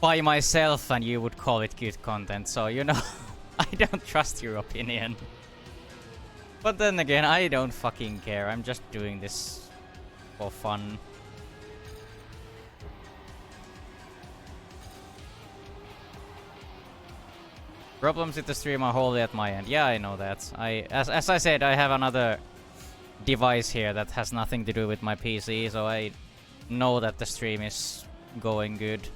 by myself and you would call it good content, so you know, I don't trust your opinion. But then again, I don't fucking care. I'm just doing this for fun. Problems with the stream are wholly at my end. Yeah, I know that. As I said, I have another device here that has nothing to do with my PC, so I know that the stream is going good.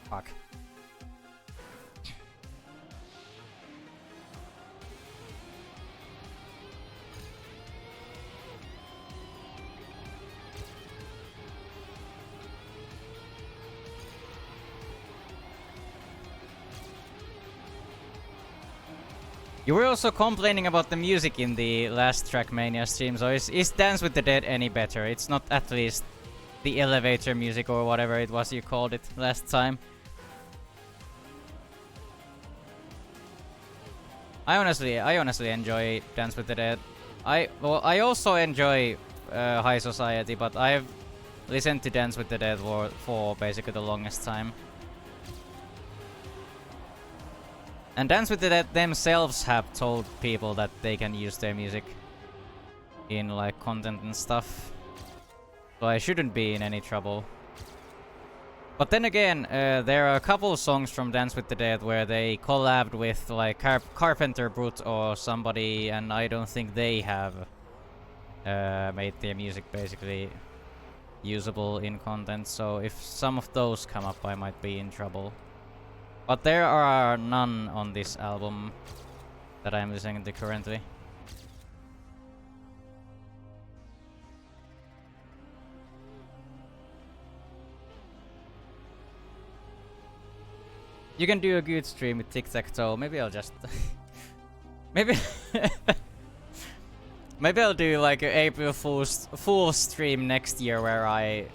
Fuck. You were also complaining about the music in the last Trackmania stream, so is Dance with the Dead any better? It's not at least the elevator music or whatever it was you called it last time. I honestly enjoy Dance with the Dead. I also enjoy High Society, but I've listened to Dance with the Dead for basically the longest time. And Dance with the Dead themselves have told people that they can use their music in like content and stuff. So I shouldn't be in any trouble. But then again, there are a couple of songs from Dance with the Dead where they collabed with like Carpenter Brut or somebody, and I don't think they have made their music basically usable in content. So if some of those come up, I might be in trouble. But there are none on this album that I'm listening to currently. You can do a good stream with tic-tac-toe. Maybe I'll just... maybe... maybe I'll do like an April Fool's stream next year where I...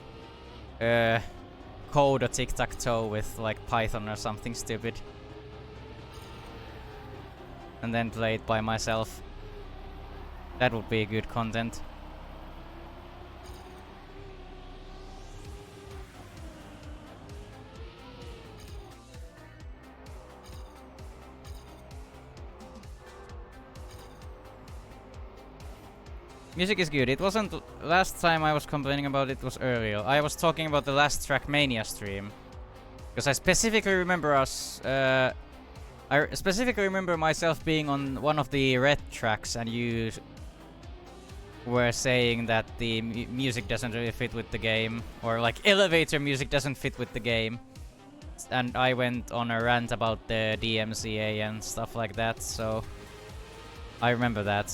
code a tic-tac-toe with like Python or something stupid. And then play it by myself. That would be good content. Music is good. It wasn't last time I was complaining about it was earlier. I was talking about the last Trackmania stream. Because I specifically remember us... I specifically remember myself being on one of the red tracks and you were saying that the music doesn't really fit with the game. Or like elevator music doesn't fit with the game. And I went on a rant about the DMCA and stuff like that, so... I remember that.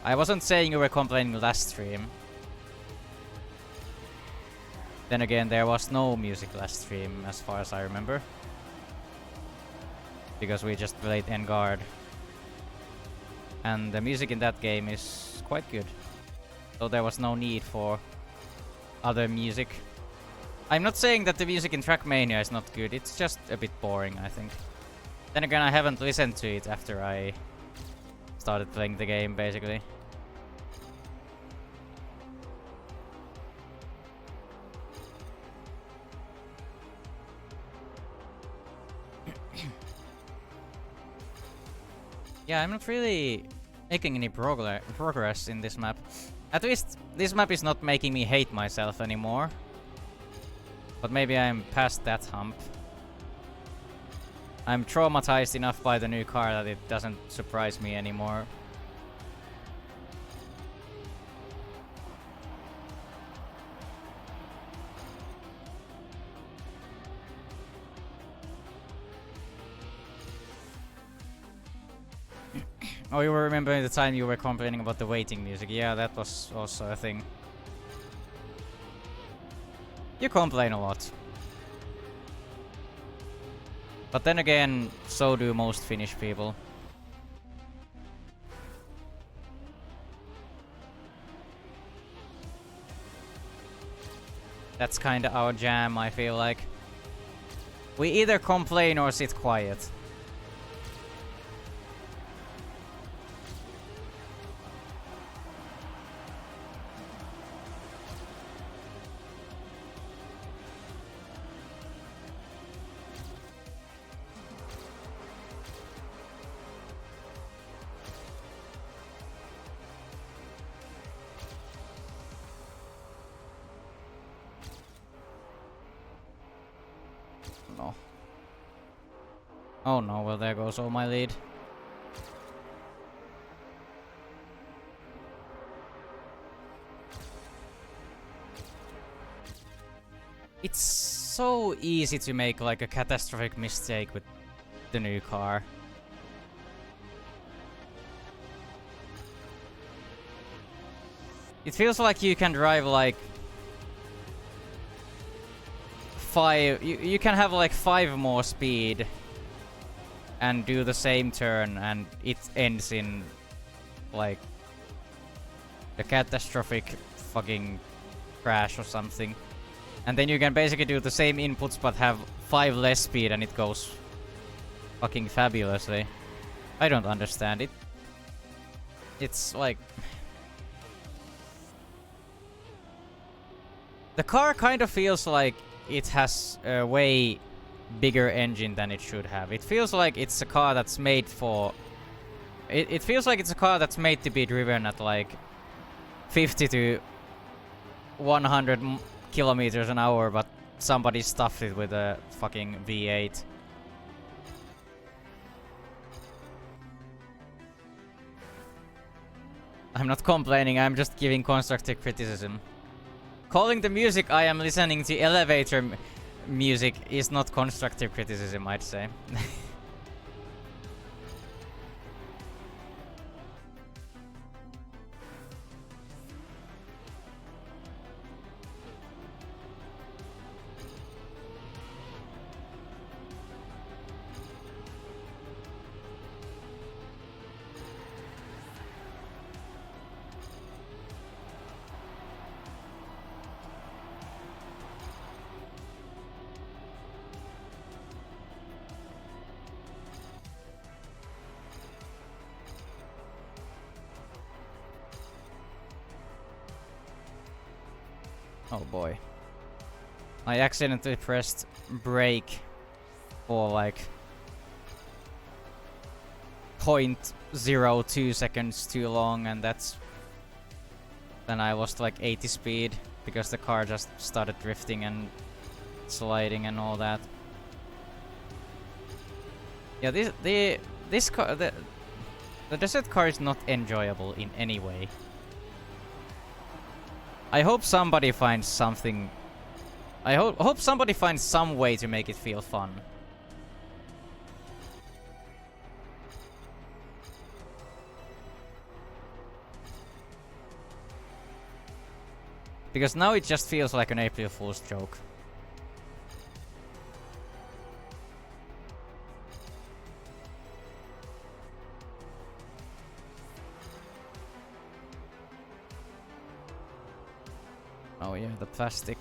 I wasn't saying you were complaining last stream. Then again, there was no music last stream as far as I remember. Because we just played Engard. And the music in that game is quite good. So there was no need for other music. I'm not saying that the music in Trackmania is not good, it's just a bit boring, I think. Then again, I haven't listened to it after I started playing the game, basically. Yeah, I'm not really making any progress in this map. At least this map is not making me hate myself anymore. But maybe I'm past that hump. I'm traumatized enough by the new car that it doesn't surprise me anymore. Oh, you were remembering the time you were complaining about the waiting music. Yeah, that was also a thing. You complain a lot. But then again, so do most Finnish people. That's kinda our jam, I feel like. We either complain or sit quiet. No. Oh no, well there goes all my lead. It's so easy to make like a catastrophic mistake with the new car. It feels like you can drive like you can have like 5 more speed and do the same turn and it ends in like a catastrophic fucking crash or something. And then you can basically do the same inputs but have 5 less speed and it goes fucking fabulously. I don't understand it. It's like... The car kind of feels like it has a way bigger engine than it should have. It feels like it's a car that's made for... It feels like it's a car that's made to be driven at like 50 to 100 kilometers an hour, but somebody stuffed it with a fucking V8. I'm not complaining, I'm just giving constructive criticism. Calling the music I am listening to elevator music is not constructive criticism, I'd say. Oh boy. I accidentally pressed brake for like 0.02 seconds too long, and that's... Then I lost like 80 speed because the car just started drifting and sliding and all that. Yeah, this car, the desert car is not enjoyable in any way. I hope somebody finds something. I hope somebody finds some way to make it feel fun. Because now it just feels like an April Fool's joke. Oh yeah, the plastic.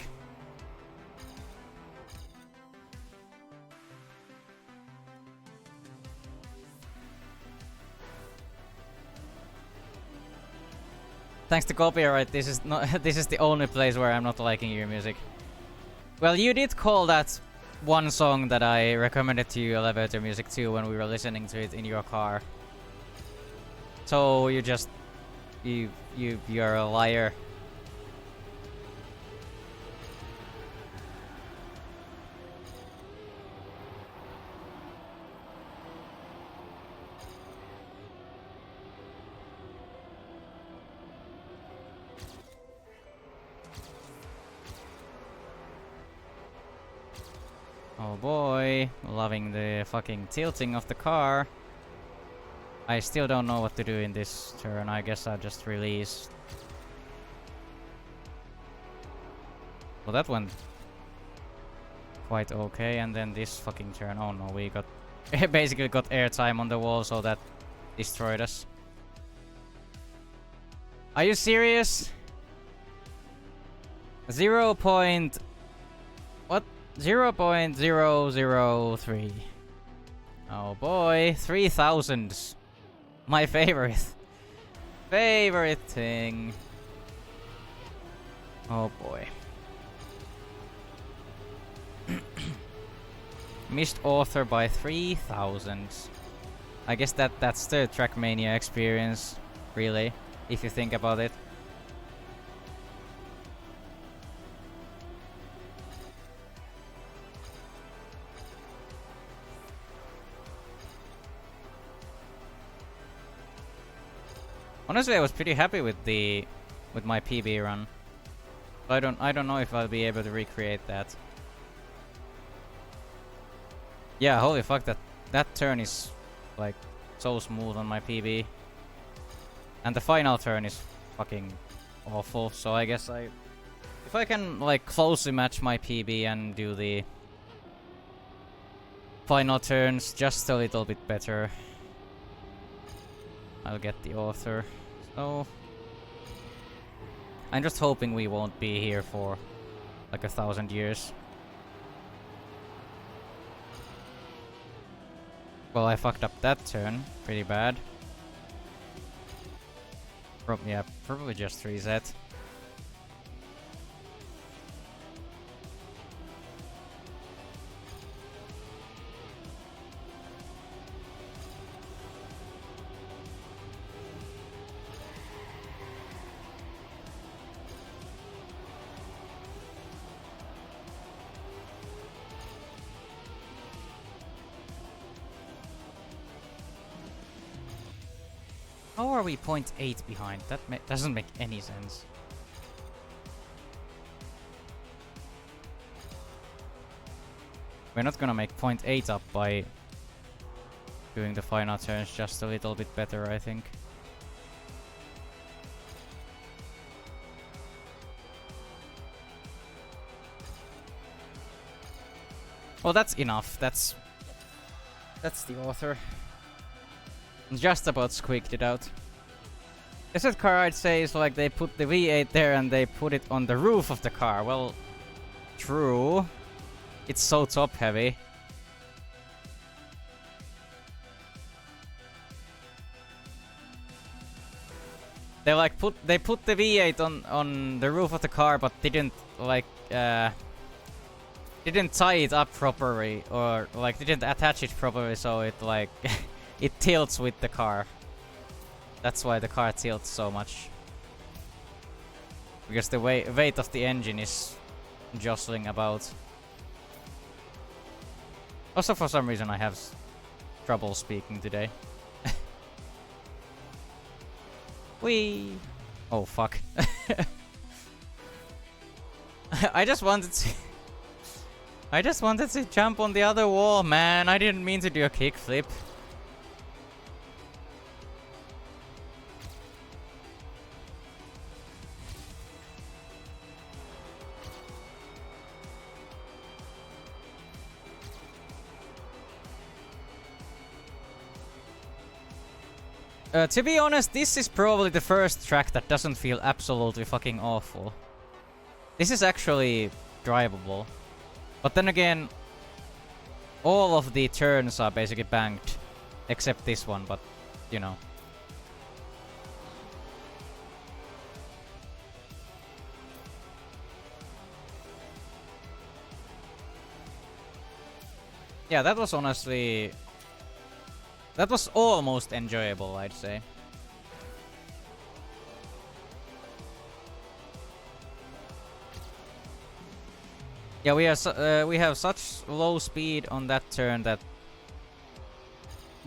Thanks to copyright, this is not this is the only place where I'm not liking your music. Well, you did call that one song that I recommended to you elevator music too when we were listening to it in your car. So you just you're a liar. Oh boy, loving the fucking tilting of the car. I still don't know what to do in this turn. I guess I'll just release. Well, that went quite okay, and then this fucking turn. Oh no, we got basically got airtime on the wall, so that destroyed us. Are you serious? 0.003. Oh boy, 3000s. My favorite. Favorite thing. Oh boy. Missed author by 3000. I guess that's the Trackmania experience, really, if you think about it. Honestly, I was pretty happy with my PB run. I don't know if I'll be able to recreate that. Yeah, holy fuck, that turn is like so smooth on my PB. And the final turn is fucking awful, so I guess if I can like closely match my PB and do the final turns just a little bit better, I'll get the author. So I'm just hoping we won't be here for like 1,000 years. Well, I fucked up that turn pretty bad. Yeah, probably just reset. How are we 0.8 behind? That doesn't make any sense. We're not gonna make 0.8 up by doing the final turns just a little bit better, I think. Well, that's enough. That's the author. Just about squeaked it out. This car, I'd say, is like they put the V8 there and they put it on the roof of the car. Well, true. It's so top heavy. They put the V8 on the roof of the car, but didn't like didn't tie it up properly, or like didn't attach it properly, so it like it tilts with the car. That's why the car tilts so much. Because the weight of the engine is jostling about. Also, for some reason, I have trouble speaking today. Whee! Oh, fuck. I just wanted to jump on the other wall, man. I didn't mean to do a kickflip. To be honest, this is probably the first track that doesn't feel absolutely fucking awful. This is actually drivable. But then again, all of the turns are basically banked, except this one, but, you know. Yeah, that was honestly... That was almost enjoyable, I'd say. Yeah, we have such low speed on that turn that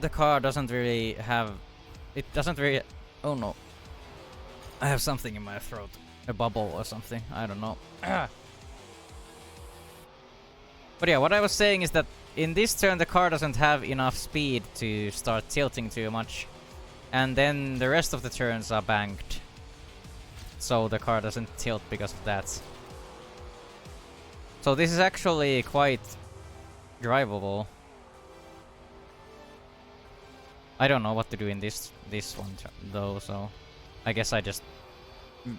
the car doesn't really have... It doesn't really... Oh no. I have something in my throat. A bubble or something. I don't know. But yeah, what I was saying is that in this turn the car doesn't have enough speed to start tilting too much. And then the rest of the turns are banked. So the car doesn't tilt because of that. So this is actually quite drivable. I don't know what to do in this one though, so I guess I just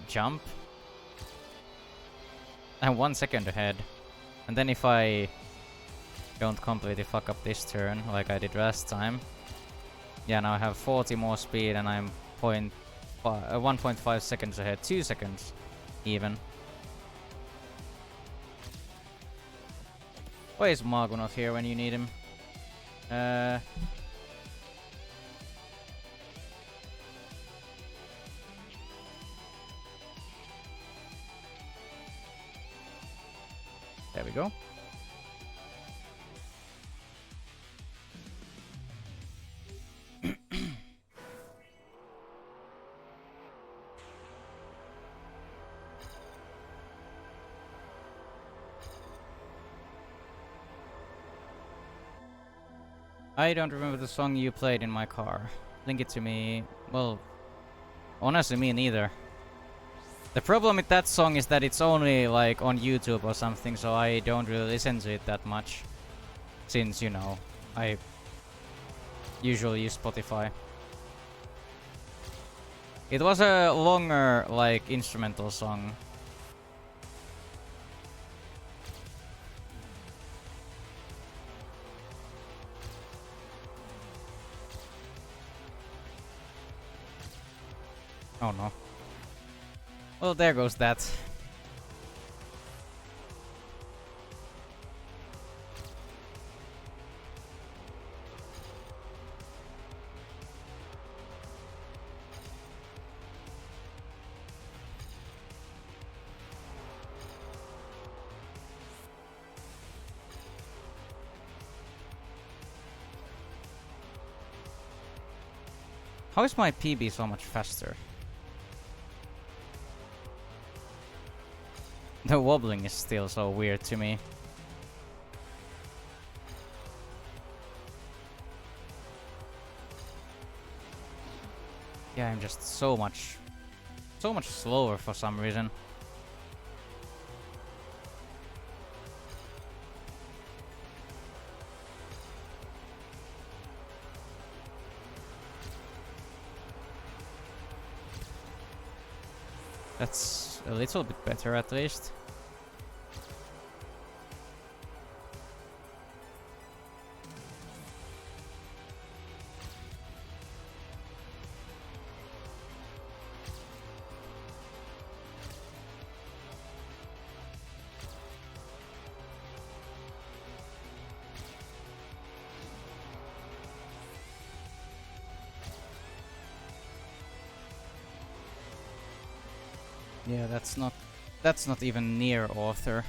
jump. I'm 1 second ahead. And then if I don't completely fuck up this turn like I did last time. Yeah, now I have 40 more speed and I'm 1.5 seconds ahead. 2 seconds even. Why is Margo not here when you need him? There we go. I don't remember the song you played in my car. Link it to me. Well, honestly, me neither. The problem with that song is that it's only like on YouTube or something, so I don't really listen to it that much. Since, you know, I usually use Spotify. It was a longer, like, instrumental song. Oh no. Well, there goes that. How is my PB so much faster? The wobbling is still so weird to me. Yeah, I'm just so much slower for some reason. That's a little bit better at least. Yeah, that's not even near author.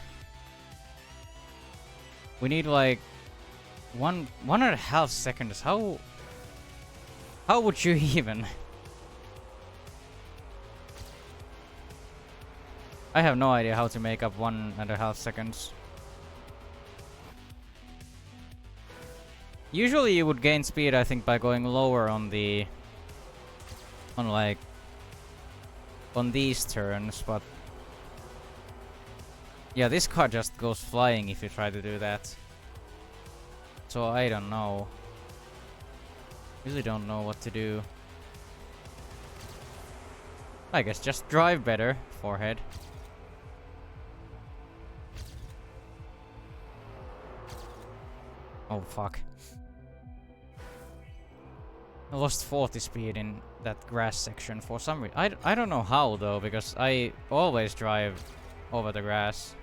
We need like 1.5 seconds. How would you even? I have no idea how to make up 1.5 seconds. Usually you would gain speed, I think, by going lower on the on these turns, but yeah, this car just goes flying if you try to do that. So I don't know. Really don't know what to do. I guess just drive better, forehead. Oh fuck. I lost 40 speed in that grass section for some reason. I don't know how though, because I always drive over the grass.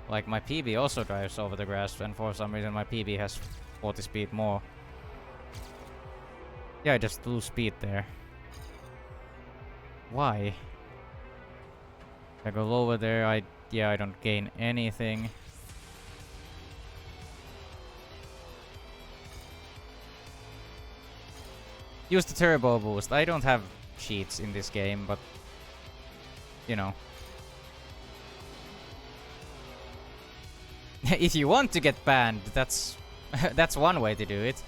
Like my PB also drives over the grass, and for some reason my PB has 40 speed more. Yeah, I just lose speed there. Why? If I go lower there, I don't gain anything. Use the turbo boost. I don't have cheats in this game, but you know. If you want to get banned, that's that's one way to do it.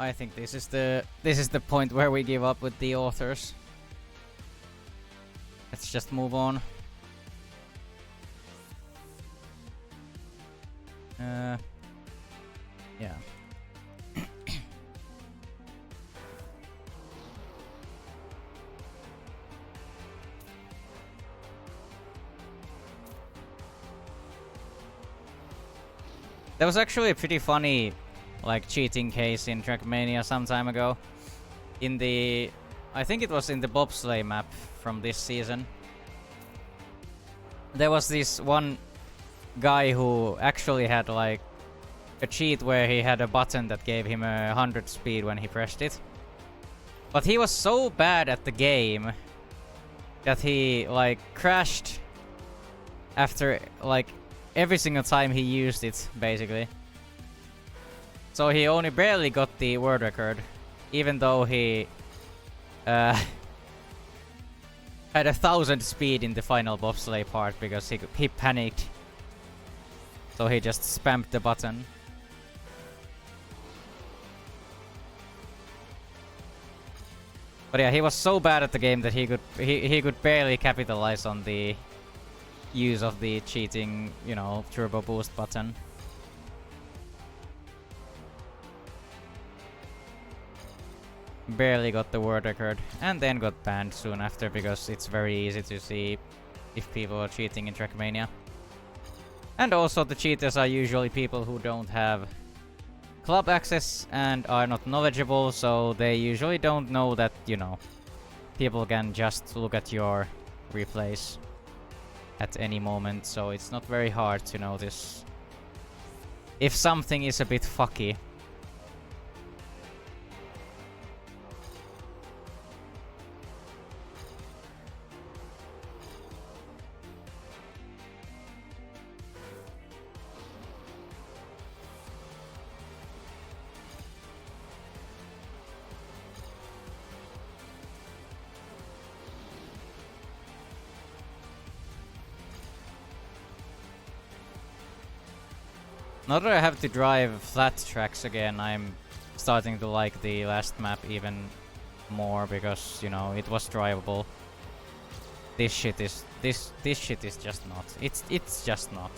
I think this is the point where we give up with the authors. Let's just move on. Yeah. That was actually a pretty funny, like, cheating case in Trackmania some time ago. In the... I think it was in the bobsleigh map from this season. There was this one guy who actually had, like, a cheat where he had a button that gave him 100 speed when he pressed it. But he was so bad at the game that he, like, crashed after, like, every single time he used it, basically. So he only barely got the world record, even though he had 1,000 speed in the final bobsleigh part because he panicked. So he just spammed the button. But yeah, he was so bad at the game that he could barely capitalize on the use of the cheating, you know, turbo boost button. Barely got the world record, and then got banned soon after because it's very easy to see if people are cheating in Trackmania. And also the cheaters are usually people who don't have club access and are not knowledgeable, so they usually don't know that, you know, people can just look at your replays at any moment, so it's not very hard to notice if something is a bit fucky. Now that I have to drive flat tracks again, I'm starting to like the last map even more because, you know, it was drivable. This shit is this shit is just not. It's just not.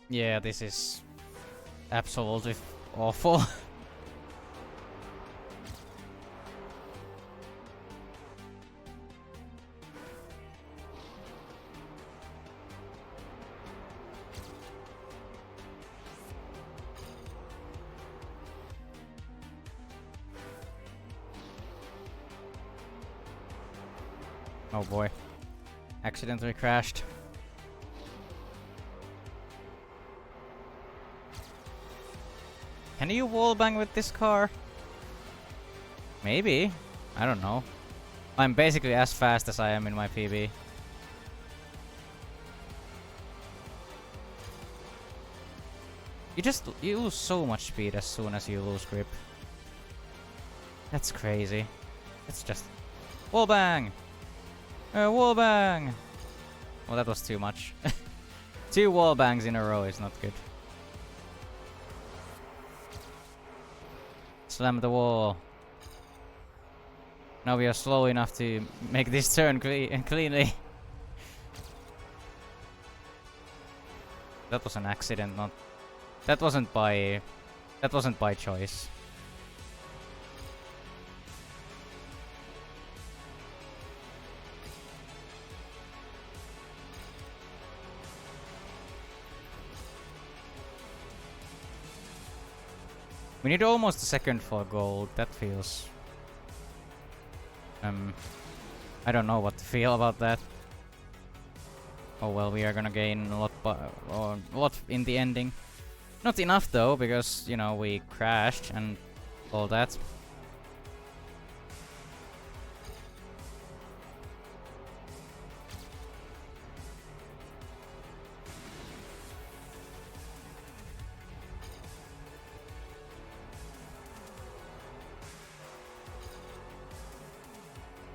Yeah, this is absolutely awful. Oh boy. Accidentally crashed. Can you wallbang with this car? Maybe. I don't know. I'm basically as fast as I am in my PB. You lose so much speed as soon as you lose grip. That's crazy. It's just wallbang! Wallbang! Well, that was too much. 2 wallbangs in a row is not good. Slam the wall. Now we are slow enough to make this turn cleanly. That was an accident, not... That wasn't by choice. We need almost a second for gold. That feels... I don't know what to feel about that. Oh well, we are gonna gain a lot in the ending. Not enough though, because, you know, we crashed and all that.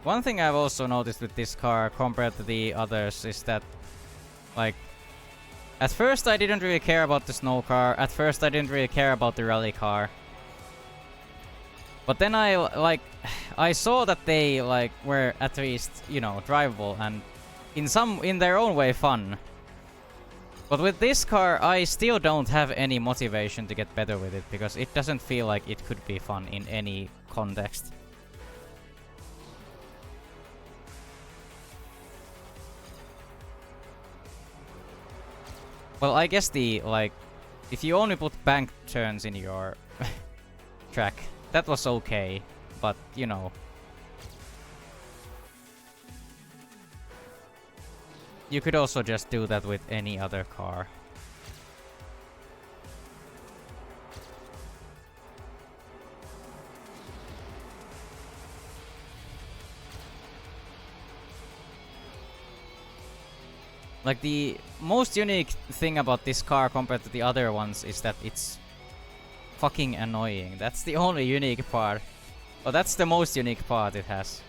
One thing I've also noticed with this car compared to the others is that, like, at first I didn't really care about the snow car, at first I didn't really care about the rally car. But then I saw that they, like, were at least, you know, drivable and in their own way fun. But with this car, I still don't have any motivation to get better with it because it doesn't feel like it could be fun in any context. Well, I guess if you only put bank turns in your track, that was okay, but, you know. You could also just do that with any other car. Like, the most unique thing about this car compared to the other ones is that it's fucking annoying. That's the only unique part. But that's the most unique part it has.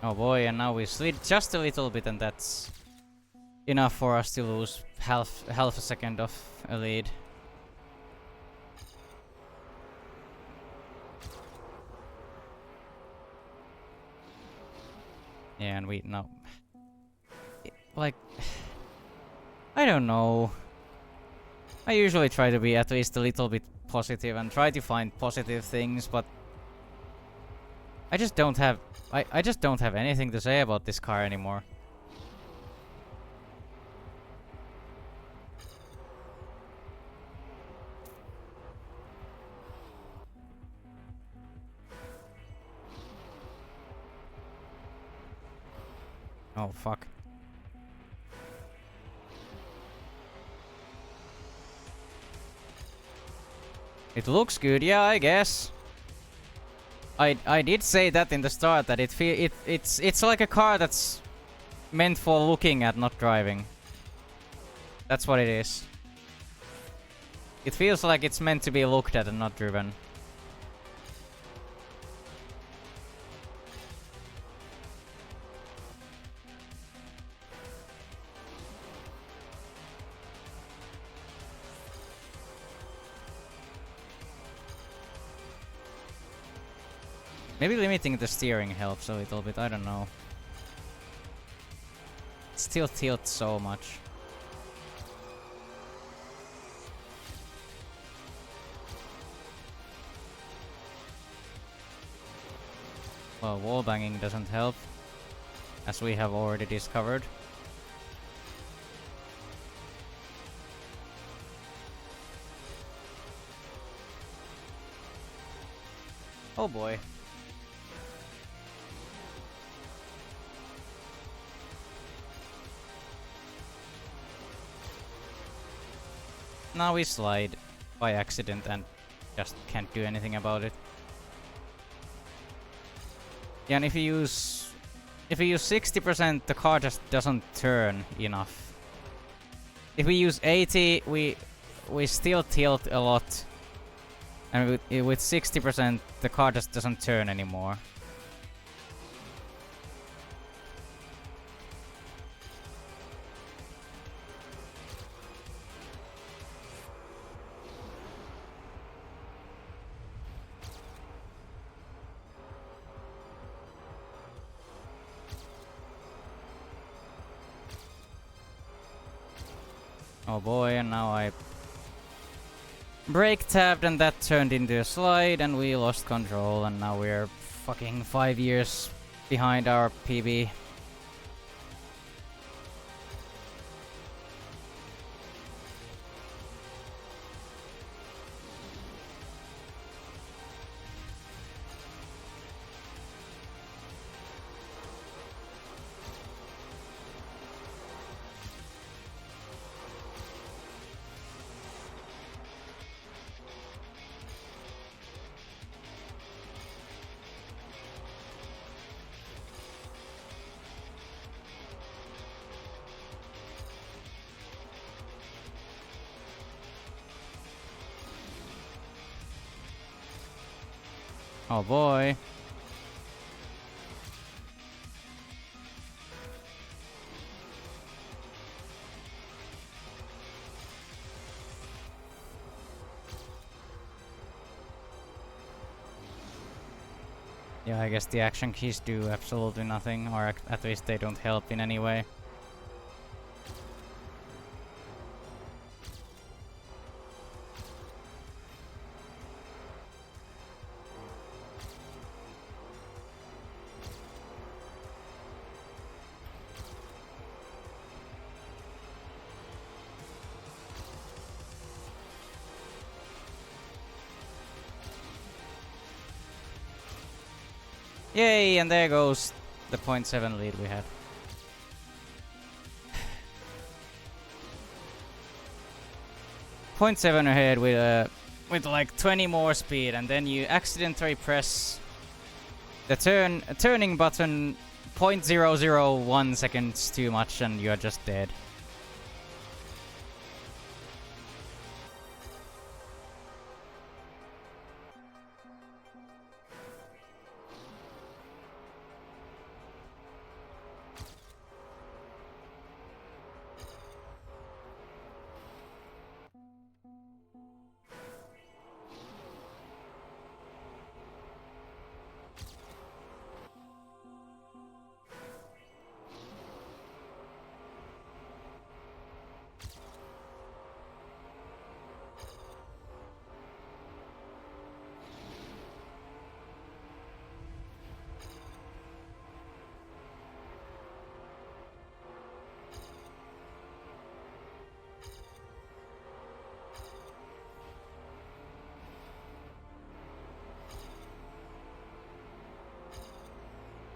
Oh boy, and now we slid just a little bit, and that's enough for us to lose half a second of a lead. Yeah, and we no, like, I don't know. I usually try to be at least a little bit positive and try to find positive things, but I just don't have I just don't have anything to say about this car anymore. Oh fuck. It looks good, yeah, I guess. I did say that in the start that it's like a car that's meant for looking at, not driving. That's what it is. It feels like it's meant to be looked at and not driven. Maybe limiting the steering helps a little bit, I don't know. It still tilts so much. Well, wall banging doesn't help, as we have already discovered. Oh boy. Now we slide by accident and just can't do anything about it. Yeah, and if you use 60%, the car just doesn't turn enough. If we use 80, we still tilt a lot. And with 60%, the car just doesn't turn anymore. Oh boy, and now I brake tabbed and that turned into a slide and we lost control and now we're fucking 5 years behind our PB. Oh boy. Yeah, I guess the action keys do absolutely nothing, or at least they don't help in any way. Yay, and there goes the 0.7 lead we had. .7 ahead with like 20 more speed, and then you accidentally press the turning button 0.001 seconds too much, and you're just dead.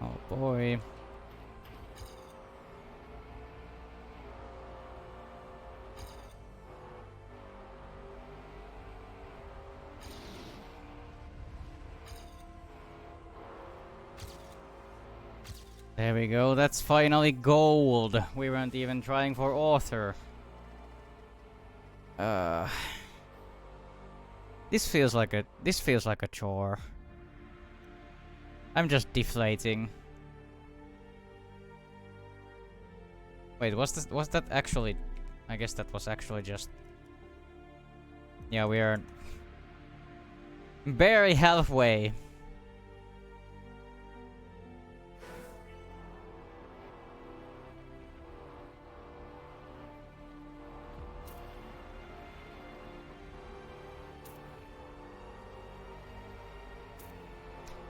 Oh boy. There we go, that's finally gold. We weren't even trying for author. This feels like a chore. I'm just deflating. Wait, was that actually? I guess that was actually just. Yeah, we are barely halfway.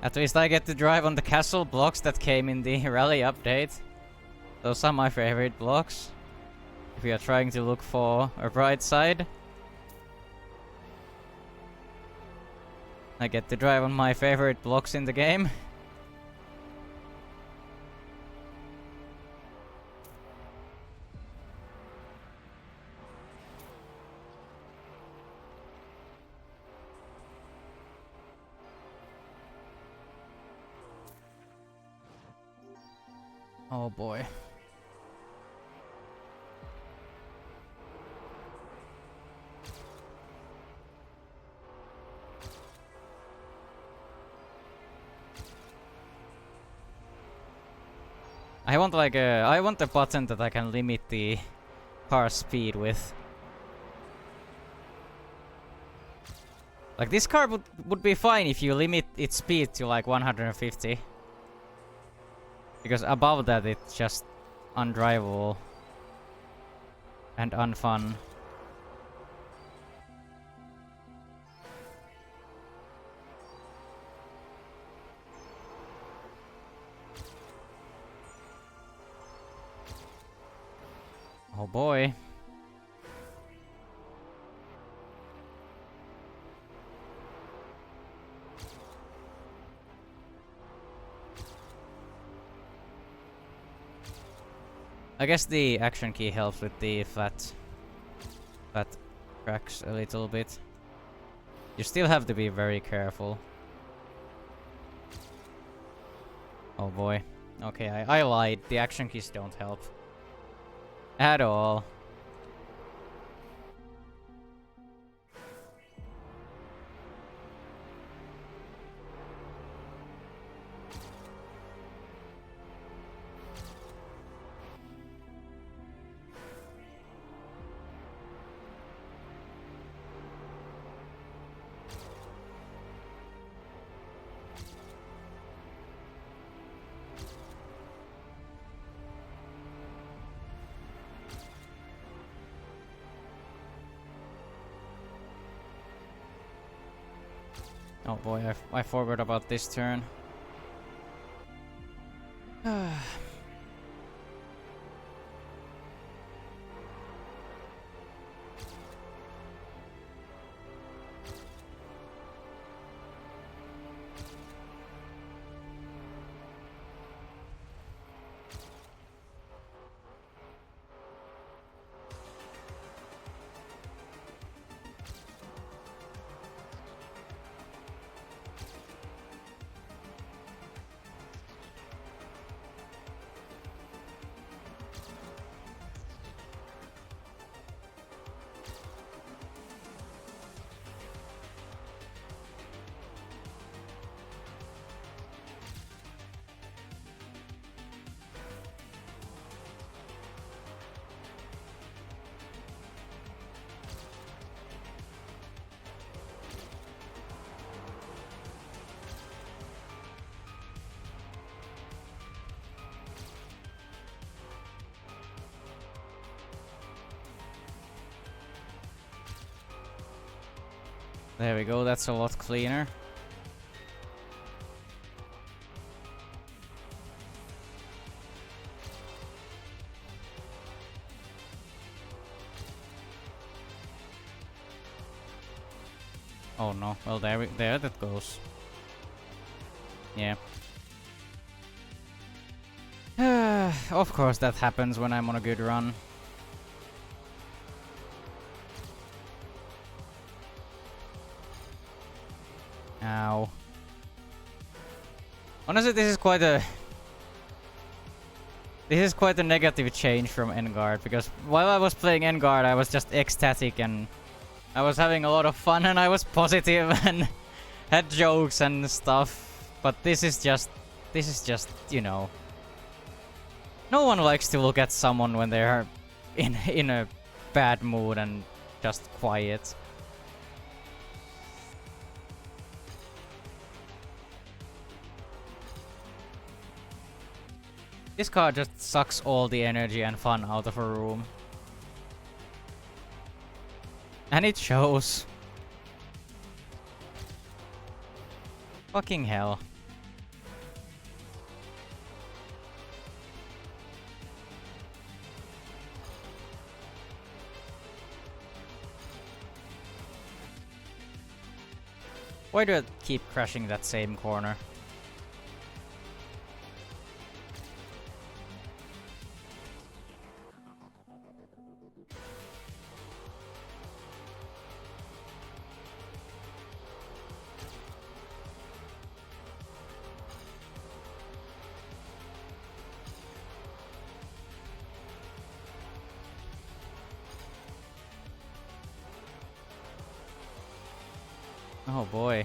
At least I get to drive on the castle blocks that came in the rally update. Those are my favorite blocks. If you are trying to look for a bright side. I get to drive on my favorite blocks in the game. Oh boy. I want like I want a button that I can limit the car speed with. Like this car would be fine if you limit its speed to like 150. Because above that it's just undrivable and unfun. Oh boy. I guess the action key helps with the flat tracks a little bit. You still have to be very careful. Oh boy. Okay, I lied. The action keys don't help. At all. Oh boy, I forgot about this turn. There we go, that's a lot cleaner. Oh no, well there that goes. Yeah. Of course that happens when I'm on a good run. Ow. Honestly, this is quite a negative change from Enguard, because while I was playing Enguard, I was just ecstatic and I was having a lot of fun and I was positive and had jokes and stuff. But this is just, you know, no one likes to look at someone when they are in a bad mood and just quiet. This car just sucks all the energy and fun out of a room. And it shows. Fucking hell. Why do I keep crashing that same corner? Oh boy.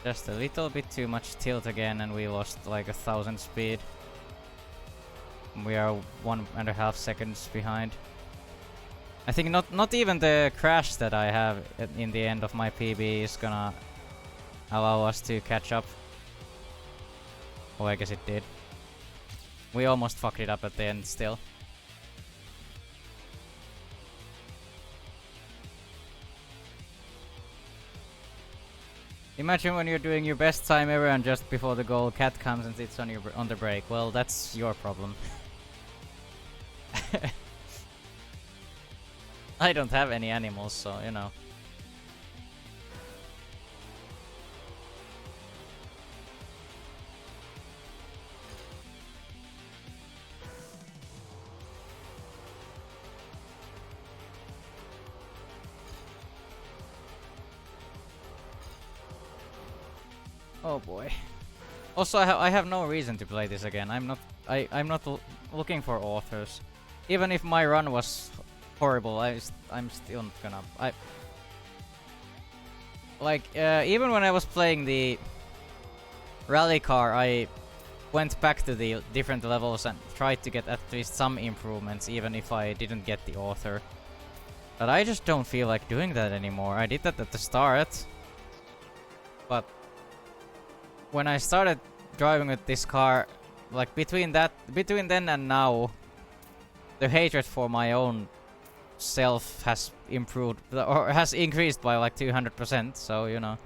Just a little bit too much tilt again and we lost like 1,000 speed. We are 1.5 seconds behind. I think not even the crash that I have in the end of my PB is gonna allow us to catch up. Oh, I guess it did. We almost fucked it up at the end still. Imagine when you're doing your best time ever and just before the goal, cat comes and sits on the brake. Well, that's your problem. I don't have any animals, so you know. Oh boy. Also, I have no reason to play this again. I'm not looking for authors. Even if my run was horrible, I'm still not gonna. Even when I was playing the rally car, I went back to the different levels and tried to get at least some improvements, even if I didn't get the author. But I just don't feel like doing that anymore. I did that at the start, but when I started driving with this car, like between then and now, the hatred for my own self has improved, or has increased by like 200%, so you know.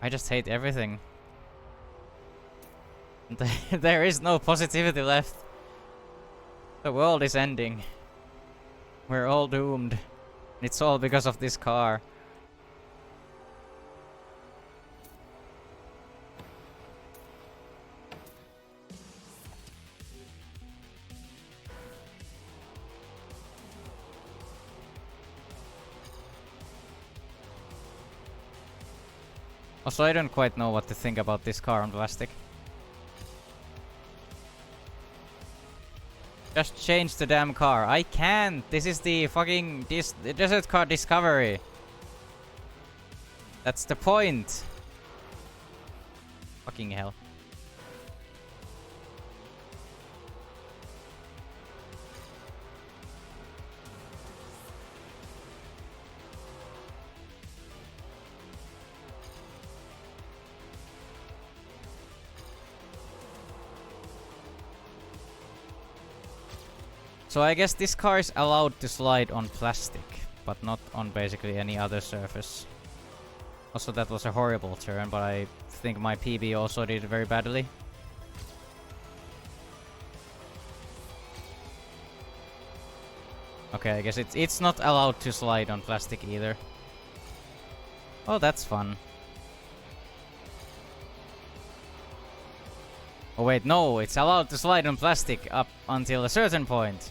I just hate everything. There is no positivity left. The world is ending. We're all doomed. It's all because of this car. Also, I don't quite know what to think about this car on plastic. Just change the damn car. I can't! This is the fucking the desert car discovery. That's the point. Fucking hell. So I guess this car is allowed to slide on plastic, but not on basically any other surface. Also, that was a horrible turn, but I think my PB also did very badly. Okay, I guess it's not allowed to slide on plastic either. Oh, that's fun. Oh wait, no, it's allowed to slide on plastic up until a certain point.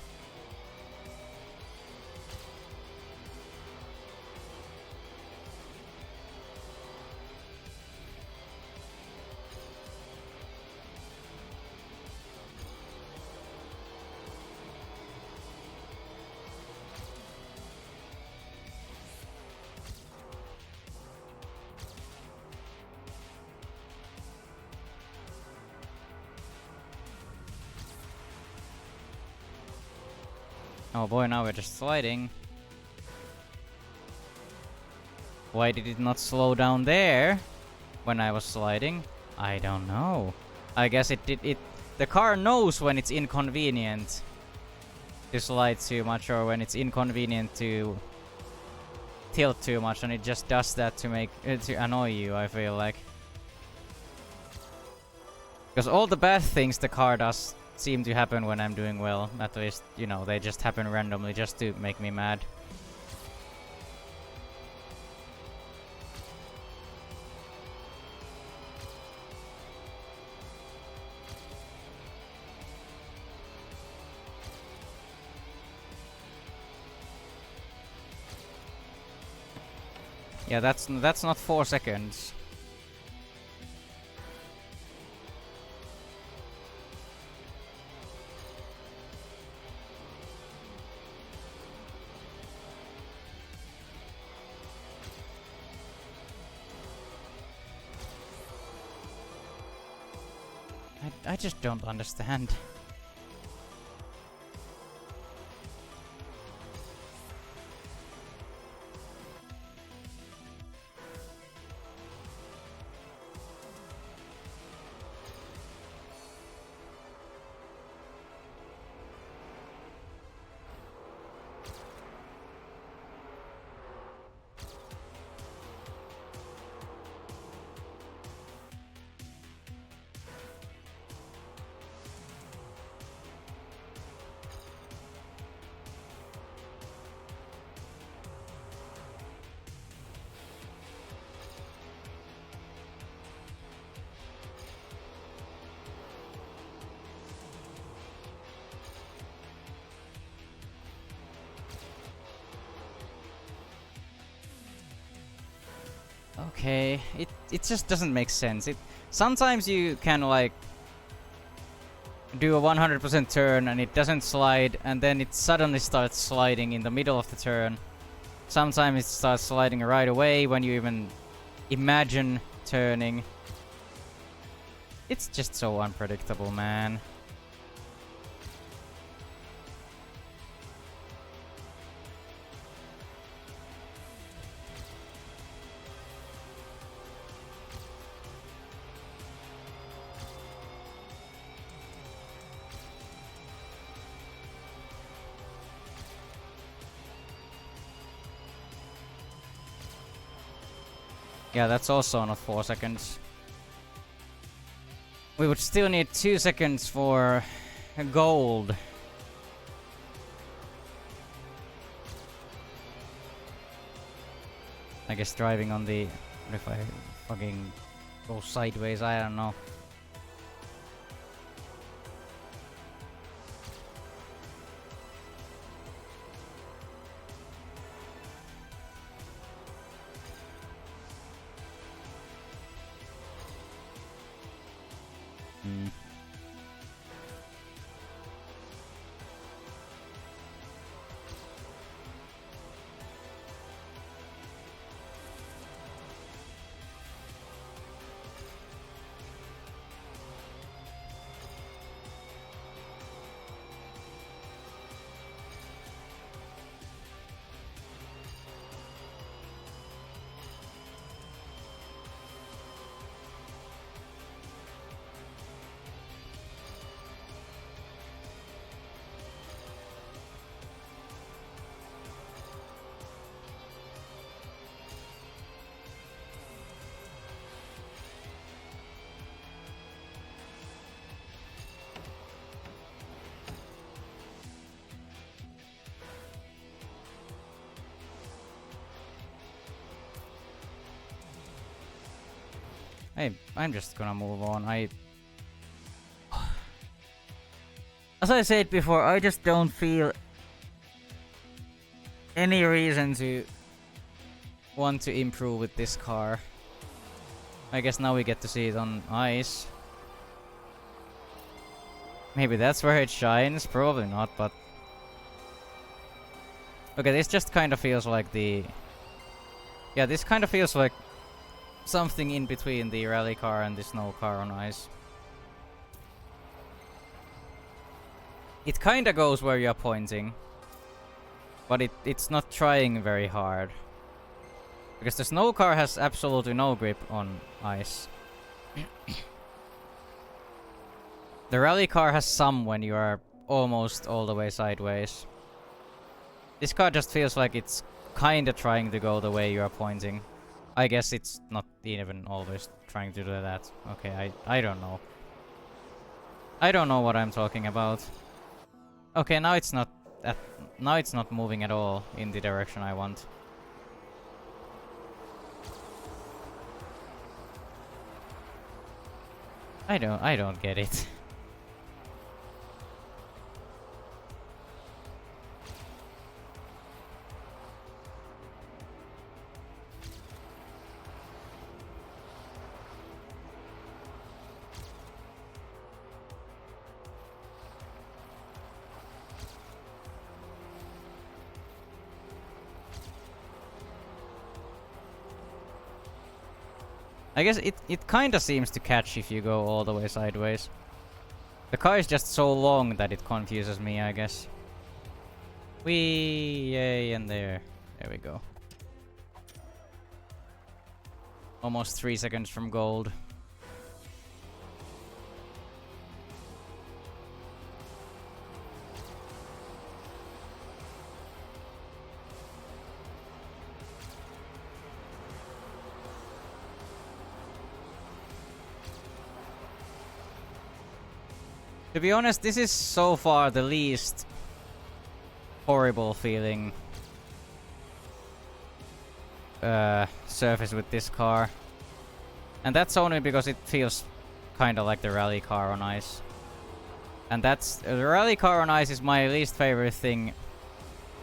Oh boy, now we're just sliding. Why did it not slow down there when I was sliding? I don't know. I guess it did it. The car knows when it's inconvenient to slide too much or when it's inconvenient to tilt too much, and it just does that to make to annoy you, I feel like. Because all the bad things the car does seem to happen when I'm doing well. At least, you know, they just happen randomly just to make me mad. Yeah, that's not 4 seconds. I just don't understand. Okay, it just doesn't make sense. Sometimes you can like do a 100% turn and it doesn't slide, and then it suddenly starts sliding in the middle of the turn. Sometimes it starts sliding right away when you even imagine turning. It's just so unpredictable, man. Yeah, that's also not 4 seconds. We would still need 2 seconds for gold. I guess driving on the... What if I fucking go sideways? I don't know. Hey, I'm just gonna move on. As I said before, I just don't feel any reason to want to improve with this car. I guess now we get to see it on ice. Maybe that's where it shines, probably not, but... Okay, this just kind of feels like the... Yeah, this kind of feels like something in between the rally car and the snow car on ice. It kinda goes where you're pointing, but it's not trying very hard. Because the snow car has absolutely no grip on ice. The rally car has some when you are almost all the way sideways. This car just feels like it's kinda trying to go the way you are pointing. I guess it's not even always trying to do that. Okay, I don't know. I don't know what I'm talking about. Okay, now it's not moving at all in the direction I want. I don't get it. I guess it kinda seems to catch if you go all the way sideways. The car is just so long that it confuses me, I guess. Whee! Yay, and there. There we go. Almost 3 seconds from gold. To be honest, this is so far the least horrible feeling surface with this car. And that's only because it feels kinda like the rally car on ice. And that's... the rally car on ice is my least favorite thing.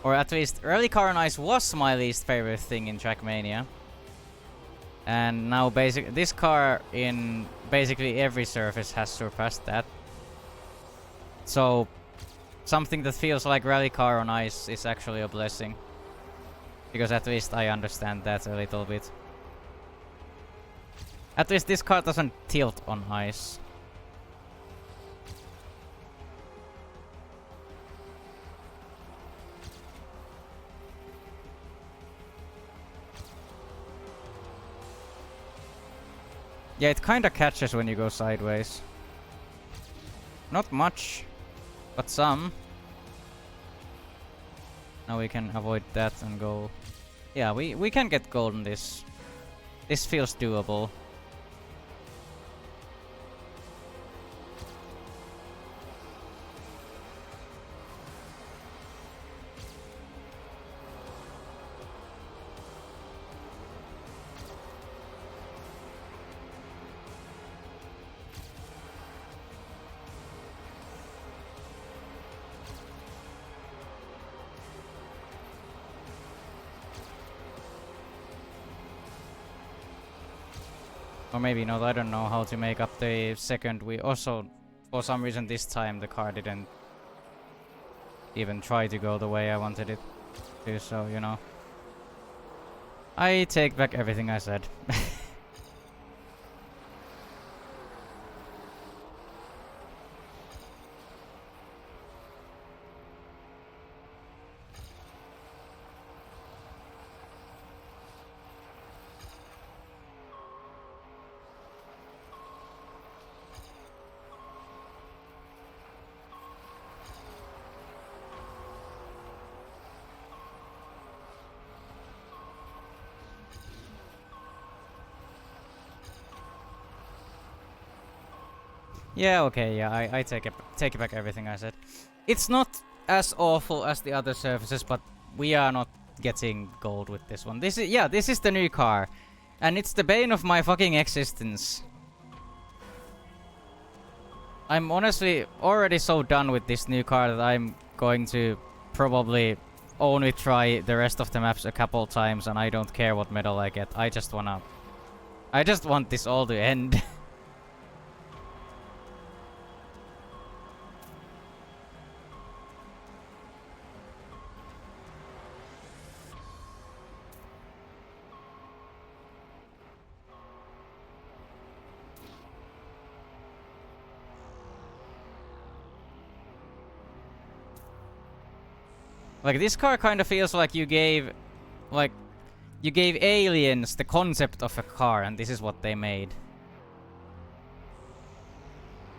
Or at least, rally car on ice was my least favorite thing in Trackmania. And now this car in basically every surface has surpassed that. So, something that feels like rally car on ice is actually a blessing. Because at least I understand that a little bit. At least this car doesn't tilt on ice. Yeah, it kinda catches when you go sideways. Not much, but some. Now we can avoid that and go... Yeah, we can get gold on this. This feels doable. Or maybe not, I don't know how to make up the second. We also, for some reason this time, the car didn't even try to go the way I wanted it to, so, you know. I take back everything I said. Yeah, okay, yeah, I take back everything I said. It's not as awful as the other surfaces, but we are not getting gold with this one. This is the new car. And it's the bane of my fucking existence. I'm honestly already so done with this new car that I'm going to probably only try the rest of the maps a couple times, and I don't care what medal I get. I just want this all to end. Like, this car kind of feels like you gave aliens the concept of a car, and this is what they made.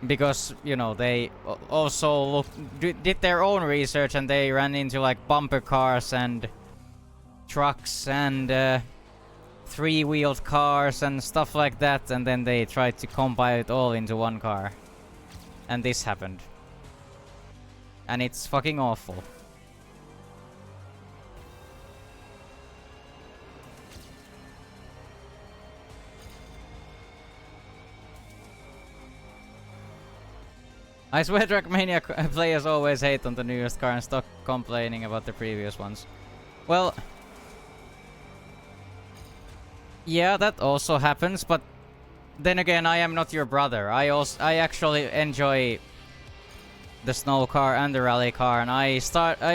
Because, you know, they also did their own research, and they ran into like bumper cars and trucks and three-wheeled cars and stuff like that, and then they tried to compile it all into one car. And this happened. And it's fucking awful. I swear Trackmania players always hate on the newest car and stop complaining about the previous ones. Well, yeah, that also happens, but then again, I am not your brother. I actually enjoy the snow car and the rally car, and I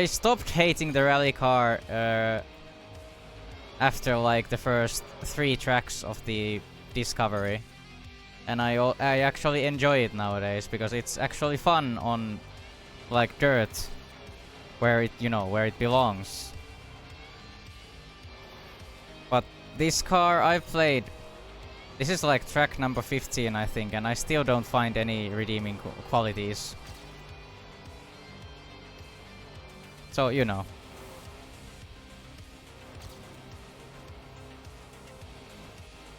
stopped hating the rally car after like the first 3 tracks of the Discovery. And I actually enjoy it nowadays because it's actually fun on like dirt where it, you know, where it belongs. But this car I've played, this is like track number 15 I think, and I still don't find any redeeming qualities. So, you know.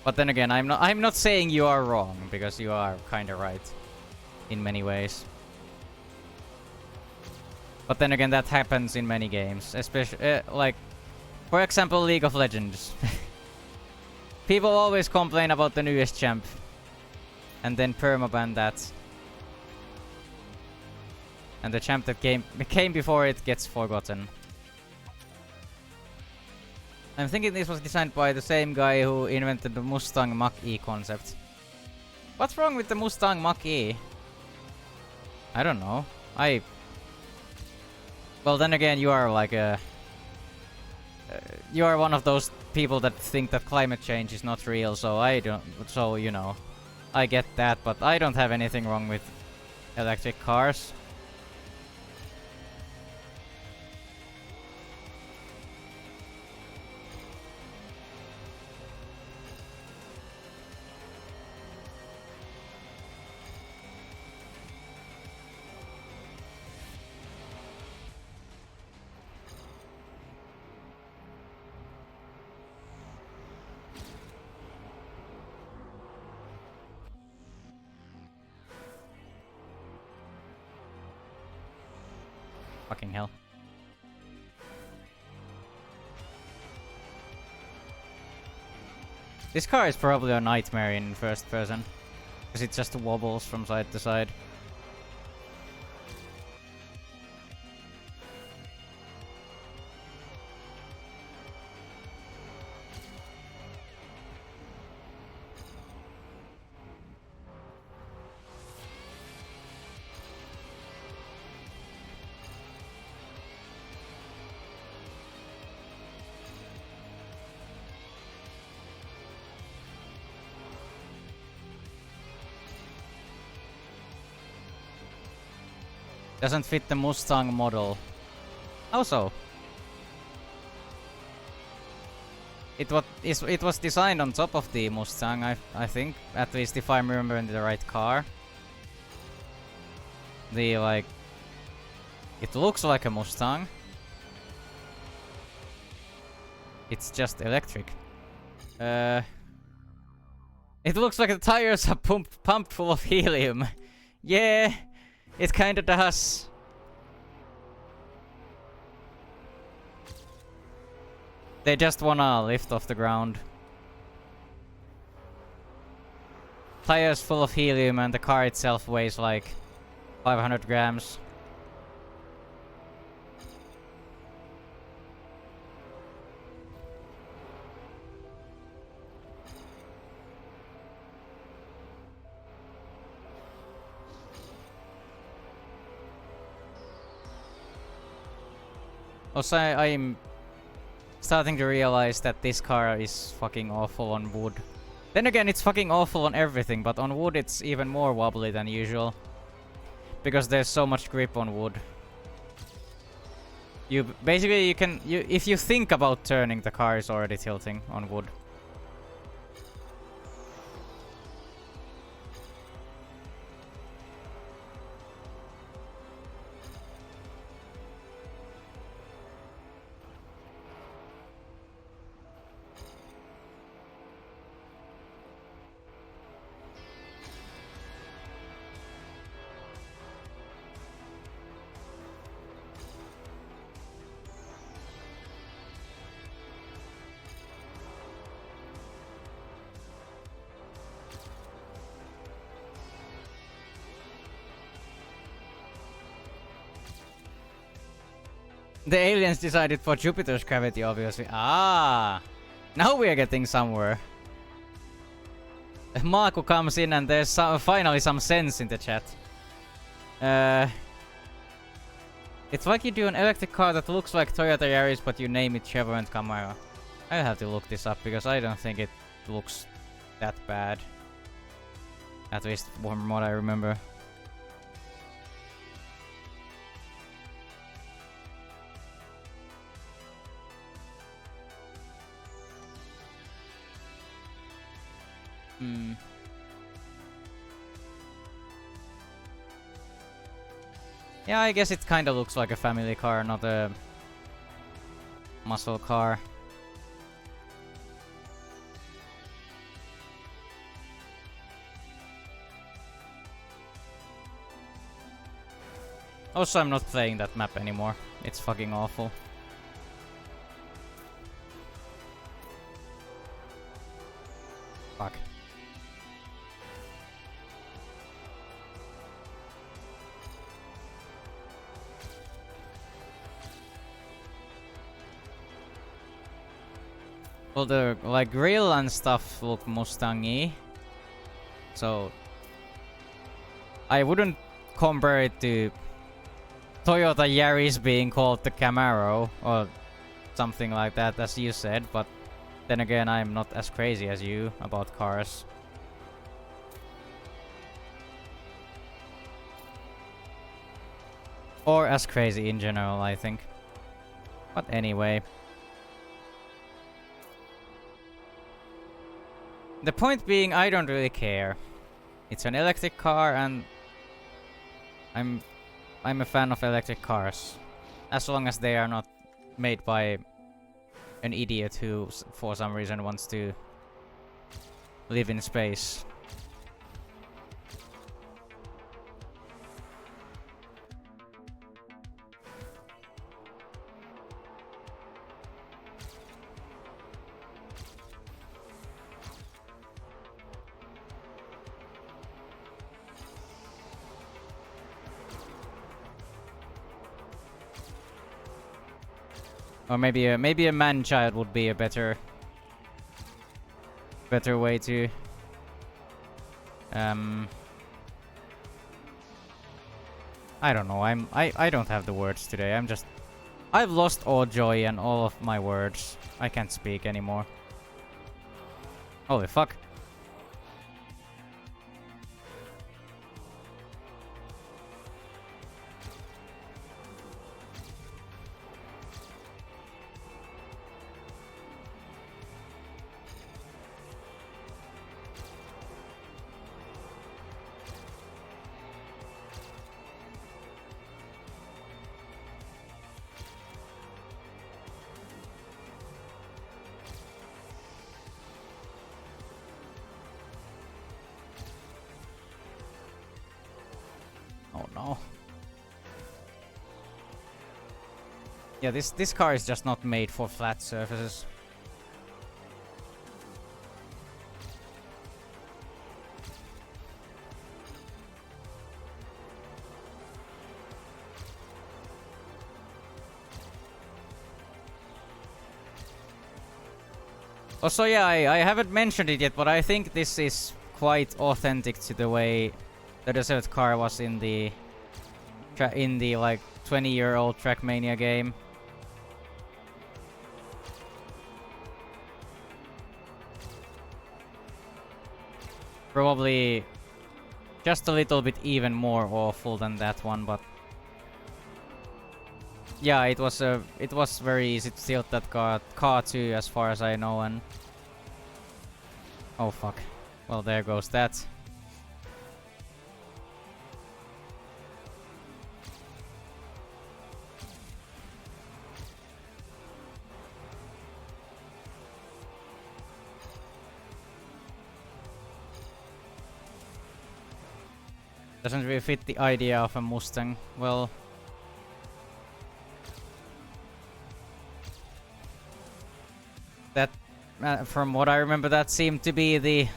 But then again, I'm not saying you are wrong, because you are kinda right in many ways. But then again, that happens in many games, especially like, for example, League of Legends. People always complain about the newest champ, and then permaban that, and the champ that came before it gets forgotten. I'm thinking this was designed by the same guy who invented the Mustang Mach-E concept. What's wrong with the Mustang Mach-E? I don't know. Well, then again, you are like a... you are one of those people that think that climate change is not real, so I don't... So, you know, I get that, but I don't have anything wrong with electric cars. Fucking hell. This car is probably a nightmare in first person, because it just wobbles from side to side. Doesn't fit the Mustang model. How so? It was designed on top of the Mustang, I think. At least if I'm remembering the right car. The like... It looks like a Mustang. It's just electric. It looks like the tires are pumped full of helium. Yeah! It kinda does. They just wanna lift off the ground. Tires full of helium and the car itself weighs like 500 grams. Also, I'm starting to realize that this car is fucking awful on wood. Then again, it's fucking awful on everything, but on wood it's even more wobbly than usual. Because there's so much grip on wood. You basically if you think about turning, the car is already tilting on wood. The aliens decided for Jupiter's gravity, obviously. Ah! Now we are getting somewhere. Maaku comes in and there's finally some sense in the chat. It's like you do an electric car that looks like Toyota Yaris, but you name it Chevrolet Camaro. I'll have to look this up because I don't think it looks that bad. At least from what I remember. Yeah, I guess it kinda looks like a family car, not a muscle car. Also, I'm not playing that map anymore. It's fucking awful. Fuck. Well, the like grill and stuff look Mustang-y, so I wouldn't compare it to Toyota Yaris being called the Camaro or something like that, as you said. But then again, I'm not as crazy as you about cars. Or as crazy in general, I think. But anyway. The point being, I don't really care. It's an electric car and I'm a fan of electric cars. As long as they are not made by an idiot who for some reason wants to live in space. Or maybe a man-child would be a better way to I don't know. I don't have the words today. I've lost all joy and all of my words. I can't speak anymore. Holy fuck. Oh no. Yeah, this car is just not made for flat surfaces. Also, yeah, I haven't mentioned it yet, but I think this is quite authentic to the way the desert car was in the like 20-year-old Trackmania game. Probably just a little bit even more awful than that one, but yeah, it was very easy to tilt that car too, as far as I know, and oh fuck. Well, there goes that. Doesn't really fit the idea of a Mustang. Well, that from what I remember, that seemed to be the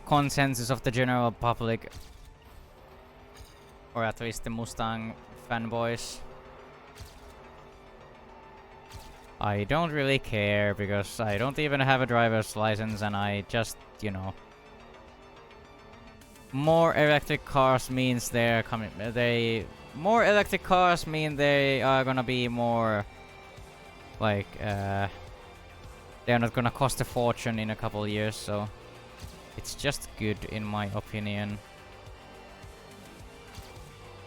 consensus of the general public, or at least the Mustang fanboys. I don't really care because I don't even have a driver's license, and I just, you know, more electric cars means they're coming. More electric cars mean they are gonna be more like they're not gonna cost a fortune in a couple years, so it's just good in my opinion.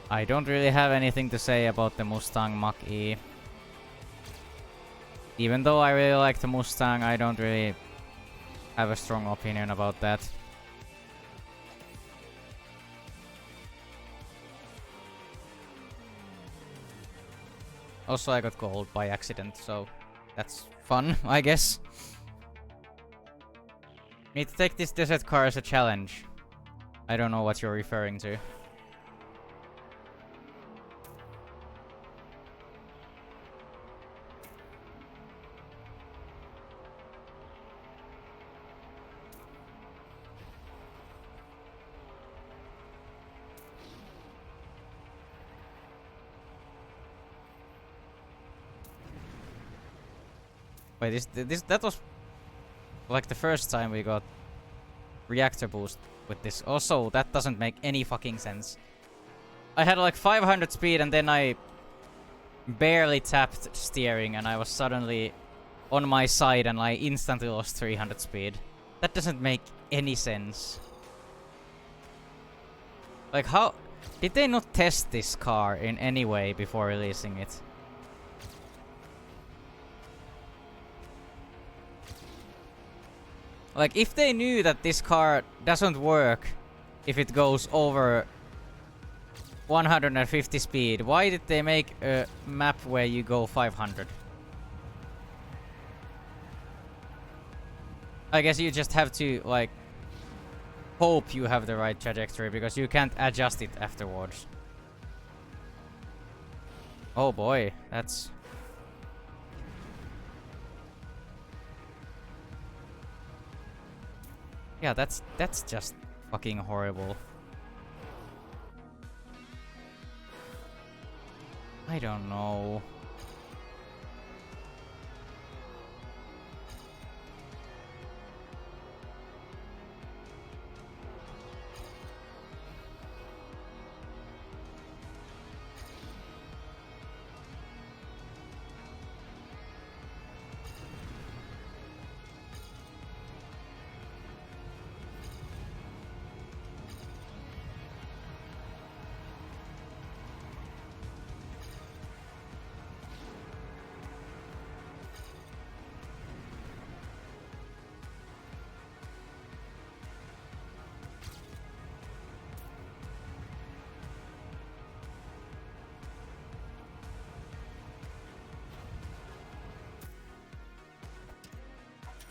I don't really have anything to say about the Mustang Mach-E. Even though I really like the Mustang, I don't really have a strong opinion about that. Also, I got gold by accident, so that's fun, I guess. Need to take this desert car as a challenge. I don't know what you're referring to. Wait, that was like the first time we got reactor boost with this. Also, that doesn't make any fucking sense. I had like 500 speed and then I barely tapped steering and I was suddenly on my side and I instantly lost 300 speed. That doesn't make any sense. Like, how did they not test this car in any way before releasing it? Like, if they knew that this car doesn't work if it goes over 150 speed, why did they make a map where you go 500? I guess you just have to, like, hope you have the right trajectory, because you can't adjust it afterwards. Oh boy, that's... yeah, that's just fucking horrible. I don't know.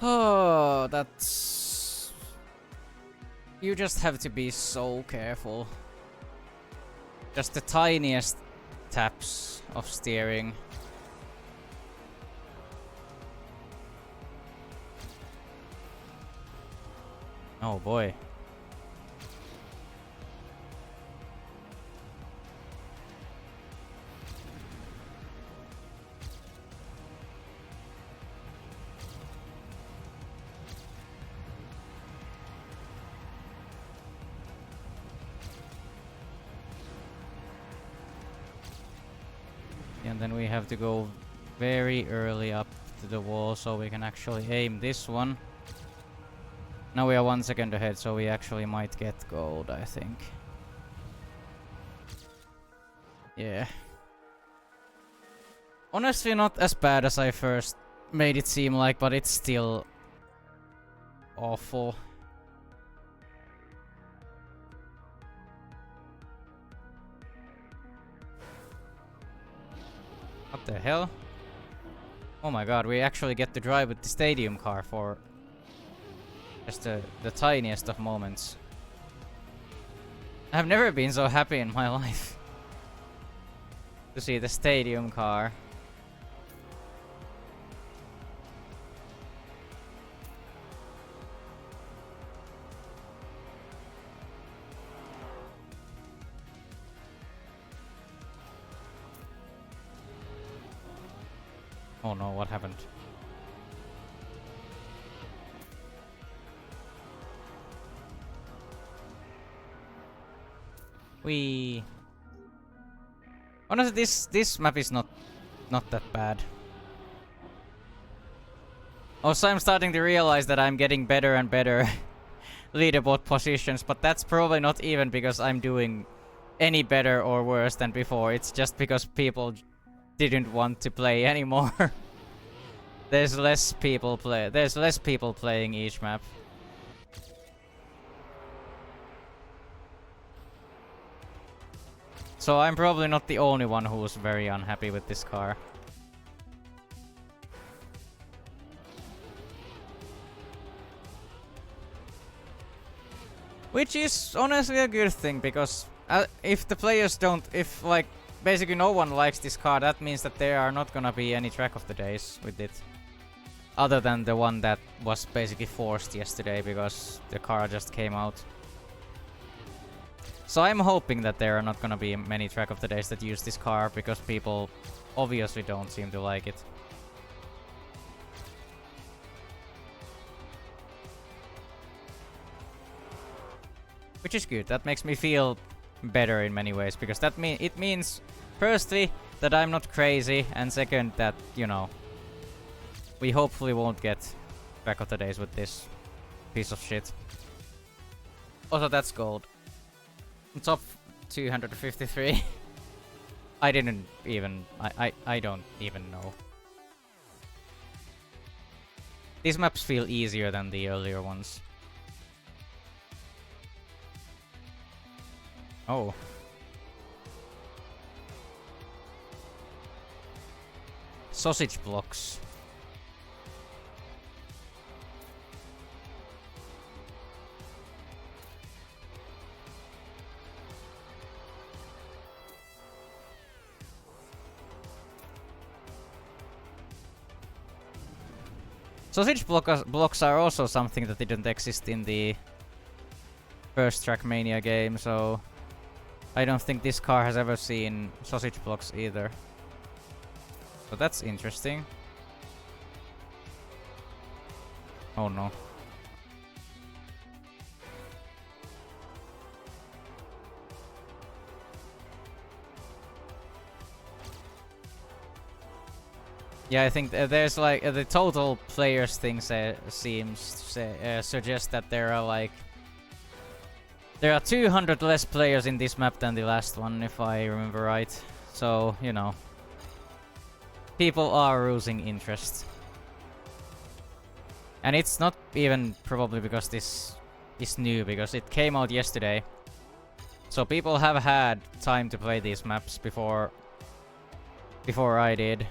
Oh, that's... you just have to be so careful. Just the tiniest taps of steering. Oh boy. and then we have to go very early up to the wall so we can actually aim this one. Now we are 1 second ahead, so we actually might get gold, I think. Yeah. Honestly, not as bad as I first made it seem like, but it's still awful. What the hell? Oh my god, we actually get to drive with the stadium car for just the tiniest of moments. I've never been so happy in my life to see the stadium car. Oh no, what happened? Honestly, this map is not that bad. Also, I'm starting to realize that I'm getting better and better leaderboard positions, but that's probably not even because I'm doing any better or worse than before. It's just because people didn't want to play anymore. There's less people playing each map. So I'm probably not the only one who's very unhappy with this car. Which is honestly a good thing, because if the players don't, if like basically no one likes this car, that means that there are not gonna be any track of the days with it. Other than the one that was basically forced yesterday because the car just came out. So I'm hoping that there are not gonna be many track of the days that use this car, because people obviously don't seem to like it. Which is good. That makes me feel better in many ways, because it means firstly that I'm not crazy, and second that, you know, we hopefully won't get track of the days with this piece of shit. Also, that's gold. Top 253. I don't even know. These maps feel easier than the earlier ones. Oh. Sausage blocks. Sausage blocks are also something that didn't exist in the first Trackmania game, so I don't think this car has ever seen sausage blocks either. So that's interesting. Oh no. Yeah, I think there's like the total players thing suggests that there are 200 less players in this map than the last one, if I remember right. So, you know, people are losing interest. And it's not even probably because this is new, because it came out yesterday. So people have had time to play these maps before I did.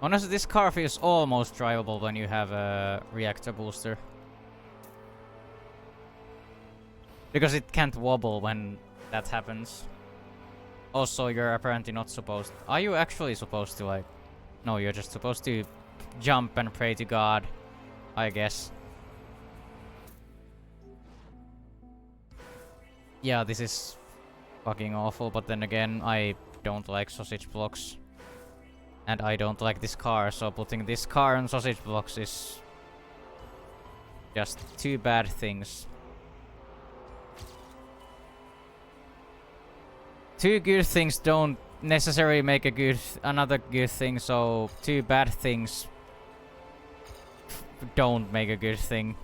Honestly, this car feels almost drivable when you have a reactor booster. Because it can't wobble when that happens. Also, you're apparently not supposed... Are you actually supposed to, like... No, you're just supposed to jump and pray to God, I guess. Yeah, this is fucking awful, but then again, I don't like sausage blocks. And I don't like this car, so putting this car on sausage blocks is... just two bad things. Two good things don't necessarily make another good thing, so two bad things don't make a good thing.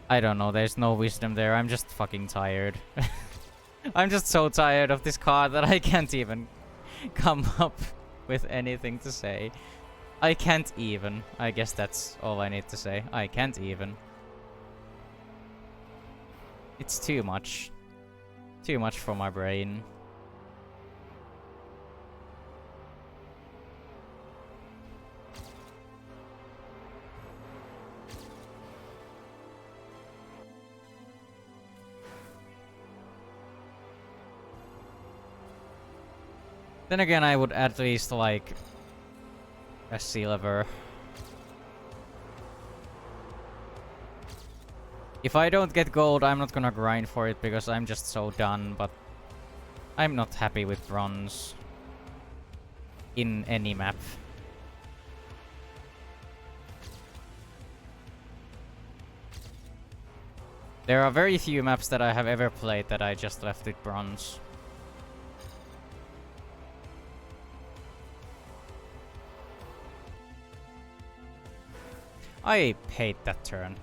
I don't know, there's no wisdom there, I'm just fucking tired. I'm just so tired of this car that I can't even come up with anything to say. I can't even. I guess that's all I need to say. I can't even. It's too much. Too much for my brain. Then again, I would at least like a silver. If I don't get gold, I'm not gonna grind for it because I'm just so done, but I'm not happy with bronze in any map. There are very few maps that I have ever played that I just left with bronze. I hate that turn.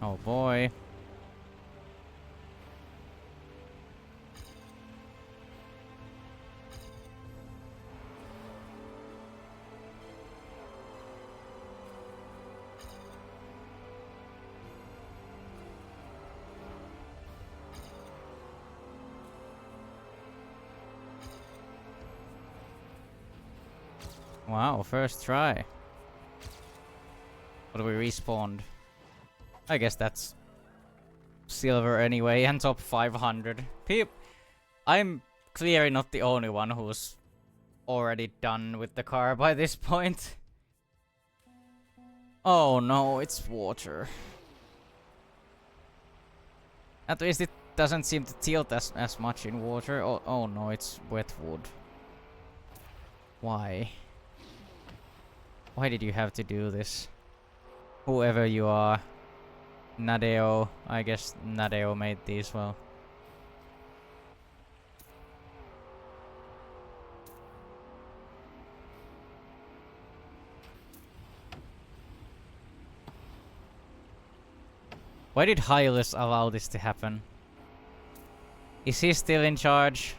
Oh boy. Wow, first try. But we respawned. I guess that's silver anyway, and top 500. I'm clearly not the only one who's already done with the car by this point. Oh no, it's water. At least it doesn't seem to tilt as much in water. Oh no, it's wet wood. Why? Why did you have to do this? Whoever you are. Nadeo. I guess Nadeo made these well. Why did Hylis allow this to happen? Is he still in charge?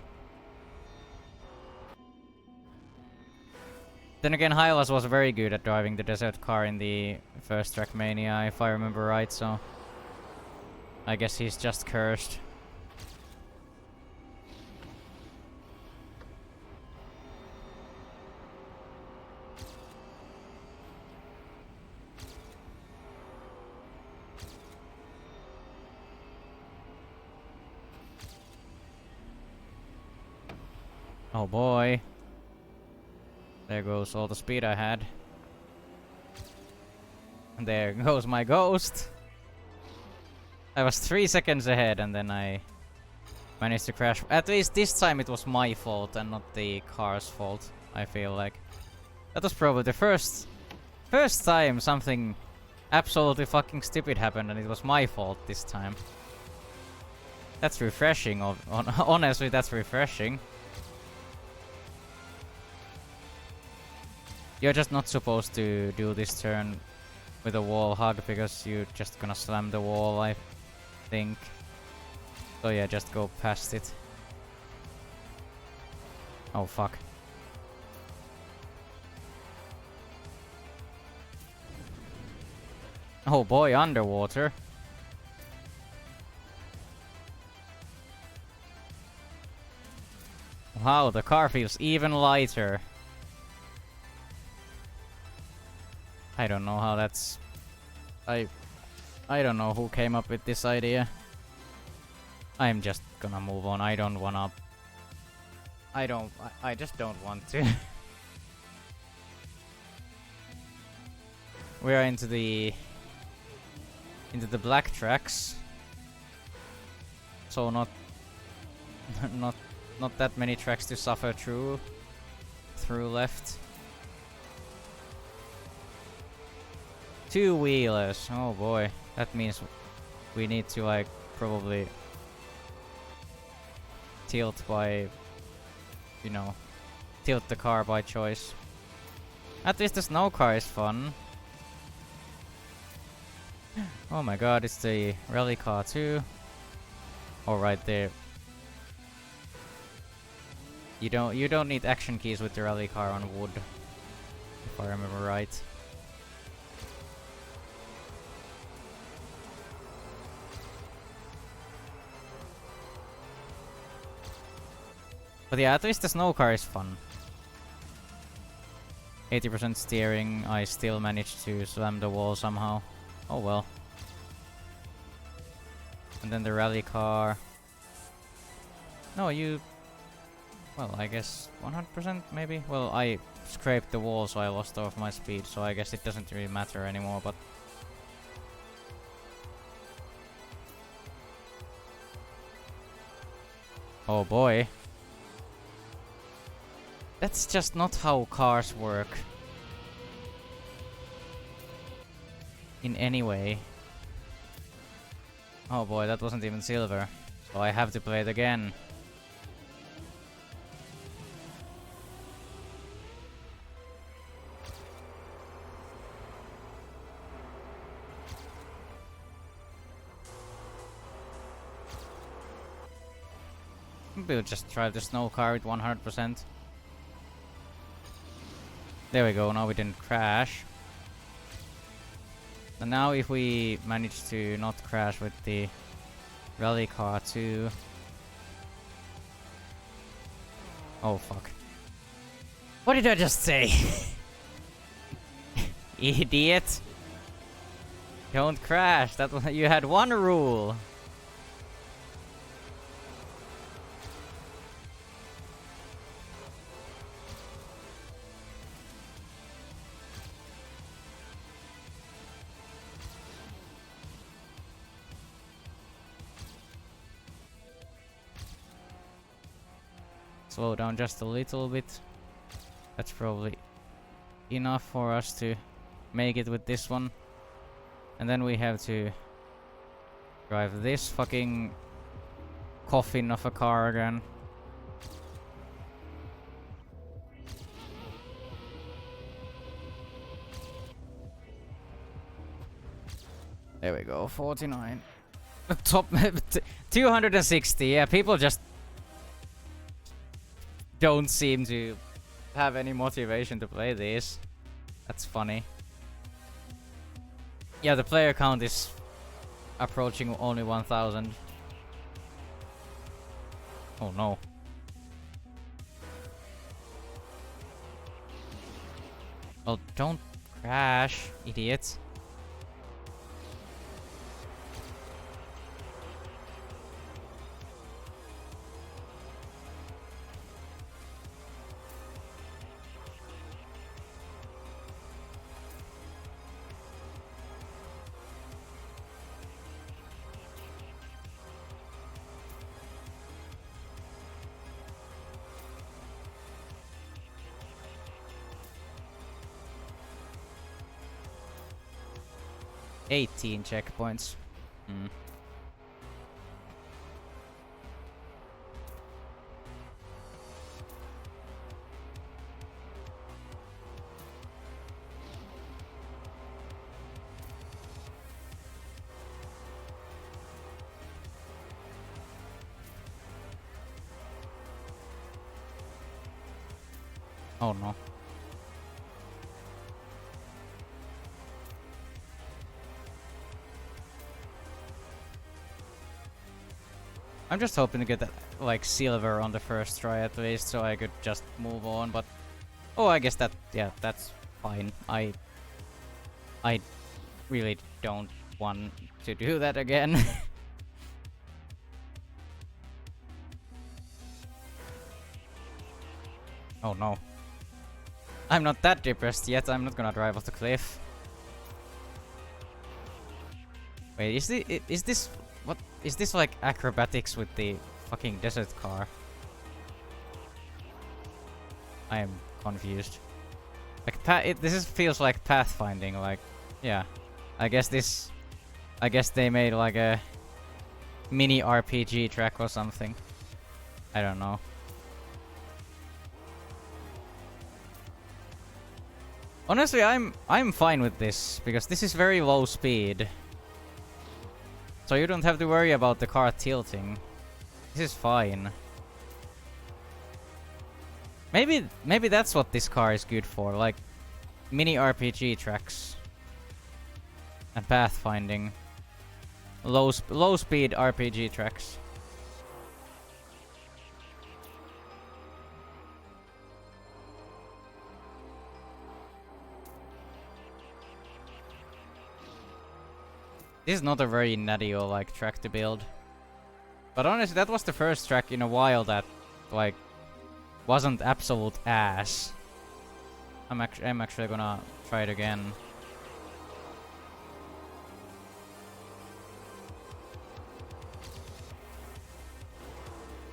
Then again, Hylas was very good at driving the desert car in the first Trackmania, if I remember right, so... I guess he's just cursed. Oh boy. There goes all the speed I had. And there goes my ghost. I was 3 seconds ahead and then I managed to crash. At least this time it was my fault and not the car's fault, I feel like. That was probably the first time something absolutely fucking stupid happened and it was my fault this time. That's refreshing. Honestly, that's refreshing. You're just not supposed to do this turn with a wall hug because you're just gonna slam the wall, I think. So yeah, just go past it. Oh fuck. Oh boy, underwater. Wow, the car feels even lighter. I don't know how that's... I don't know who came up with this idea. I'm just gonna move on. I don't wanna... I just don't want to. We are into the black tracks. So not not that many tracks to suffer through left. Two wheelers. Oh boy. That means we need to like probably tilt by, you know, tilt the car by choice. At least the snow car is fun. Oh my god, it's the rally car too. Oh, right there. You don't need action keys with the rally car on wood, if I remember right. But yeah, at least the snow car is fun. 80% steering, I still managed to slam the wall somehow. Oh well. And then the rally car. No, you... Well, I guess 100% maybe? Well, I scraped the wall so I lost off my speed, so I guess it doesn't really matter anymore, but... Oh boy. That's just not how cars work. In any way. Oh boy, that wasn't even silver. So I have to play it again. We'll just try the snow car with 100%. There we go, now we didn't crash. And now if we manage to not crash with the rally car too... Oh fuck. What did I just say? Idiot! Don't crash, that was, you had one rule! Slow down just a little bit. That's probably enough for us to make it with this one. And then we have to drive this fucking coffin of a car again. There we go, 49. Top 260, yeah, people just don't seem to have any motivation to play this. That's funny. Yeah, the player count is approaching only 1,000. Oh no. Well, don't crash, idiot. $18 checkpoints. Hmm. Oh no. I'm just hoping to get that, like, silver on the first try at least, so I could just move on, but... Oh, I guess that... Yeah, that's fine. I really don't want to do that again. Oh no. I'm not that depressed yet, I'm not gonna drive off the cliff. Wait, is this... What? Is this like acrobatics with the fucking desert car? I am confused. Like, this feels like pathfinding, like... Yeah. I guess they made like a... mini RPG track or something. I don't know. Honestly, I'm fine with this, because this is very low speed. So you don't have to worry about the car tilting. This is fine. Maybe that's what this car is good for, like mini RPG tracks and pathfinding. Low speed RPG tracks. This is not a very Nadio like track to build. But honestly, that was the first track in a while that, like, wasn't absolute ass. I'm actually gonna try it again.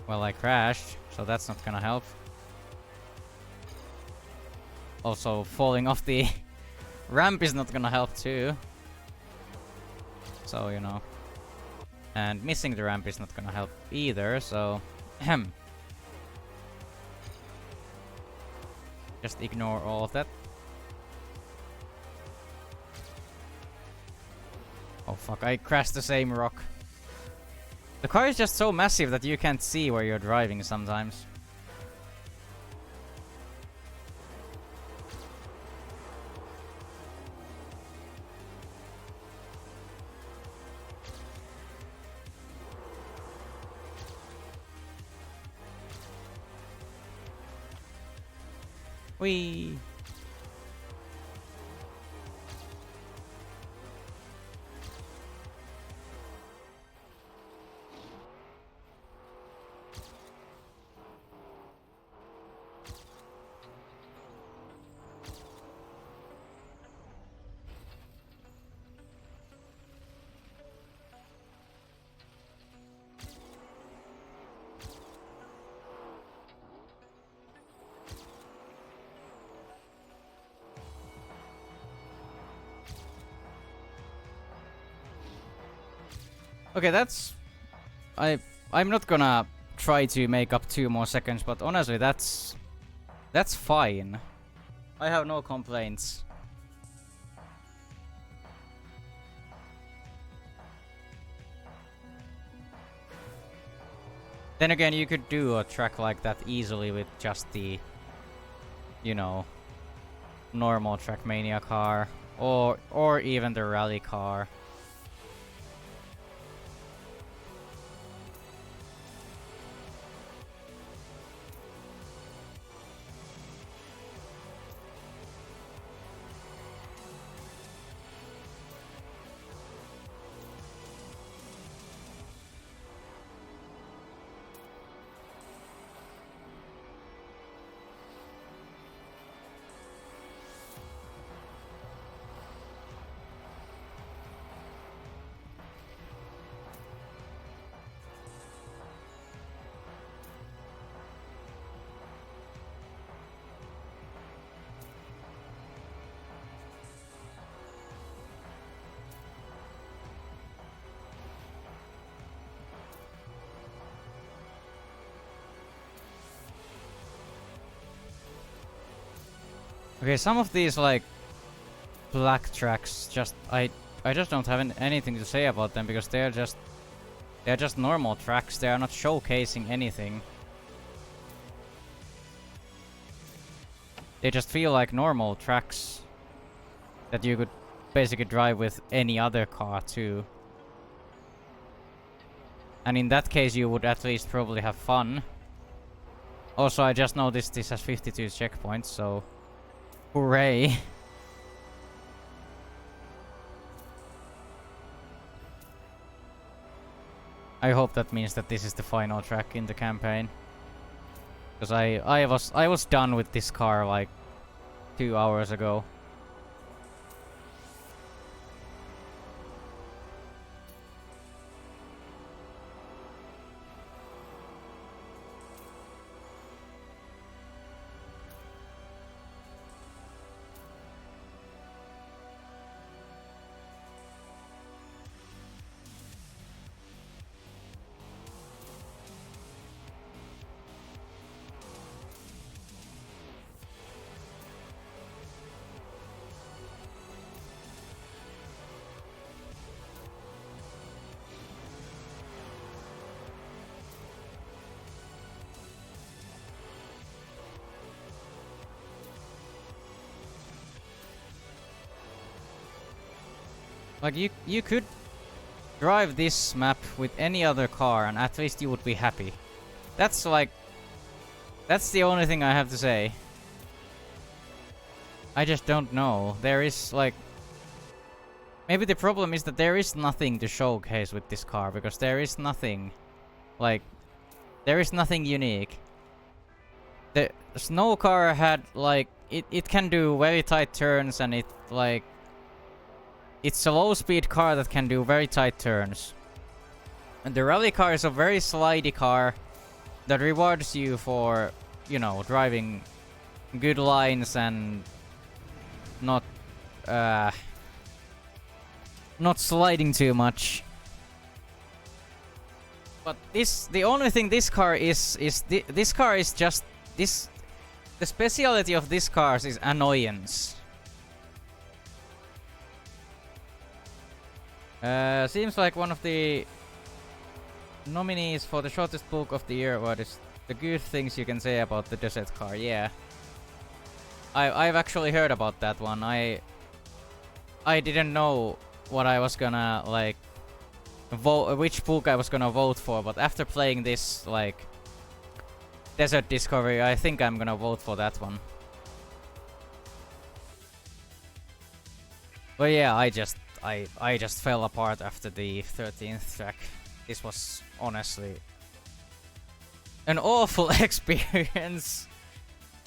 Well, I crashed, so that's not gonna help. Also, falling off the ramp is not gonna help too. So, you know. And missing the ramp is not gonna help either, so... Just ignore all of that. Oh fuck, I crashed the same rock. The car is just so massive that you can't see where you're driving sometimes. Whee! Okay, that's... I'm not gonna try to make up 2 more seconds, but honestly, that's fine. I have no complaints. Then again, you could do a track like that easily with just the, you know, normal Trackmania car, or even the rally car. Okay, some of these like black tracks just I just don't have anything to say about them because they're just normal tracks. They are not showcasing anything. They just feel like normal tracks that you could basically drive with any other car too. And in that case, you would at least probably have fun. Also, I just noticed this has 52 checkpoints, so hooray. I hope that means that this is the final track in the campaign. Because I was done with this car like 2 hours ago. Like you could drive this map with any other car and at least you would be happy. That's like that's the only thing I have to say. I just don't know. There is like maybe the problem is that there is nothing to showcase with this car because there is nothing like there is nothing unique. The snow car had like it can do very tight turns and it like it's a low-speed car that can do very tight turns. And the rally car is a very slidey car that rewards you for, you know, driving good lines and not sliding too much. But the only thing this car is this car is just this. The speciality of this car is annoyance. Seems like one of the nominees for the shortest book of the year award is the good things you can say about the desert car. Yeah, I've actually heard about that one. I didn't know what I was gonna like vote, which book I was gonna vote for, but after playing this like Desert Discovery, I think I'm gonna vote for that one. But yeah, I just fell apart after the 13th track. This was honestly an awful experience.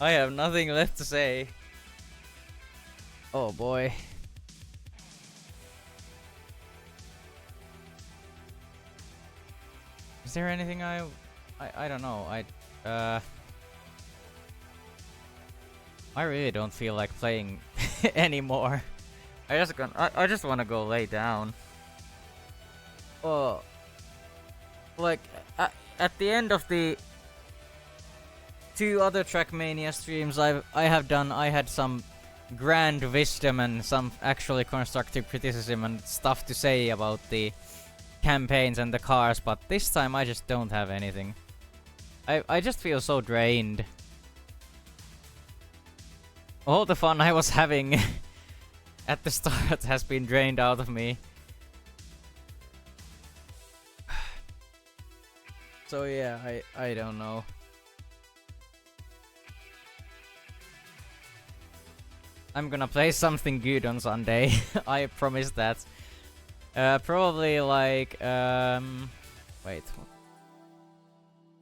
I have nothing left to say. Oh boy. Is there anything I don't know. I really don't feel like playing anymore. I just want to go lay down. Oh, like at the end of the 2 other Trackmania streams I had some grand wisdom and some actually constructive criticism and stuff to say about the campaigns and the cars, but this time I just don't have anything. I just feel so drained. All the fun I was having at the start has been drained out of me. So yeah, I don't know. I'm gonna play something good on Sunday. I promise that. Probably like wait.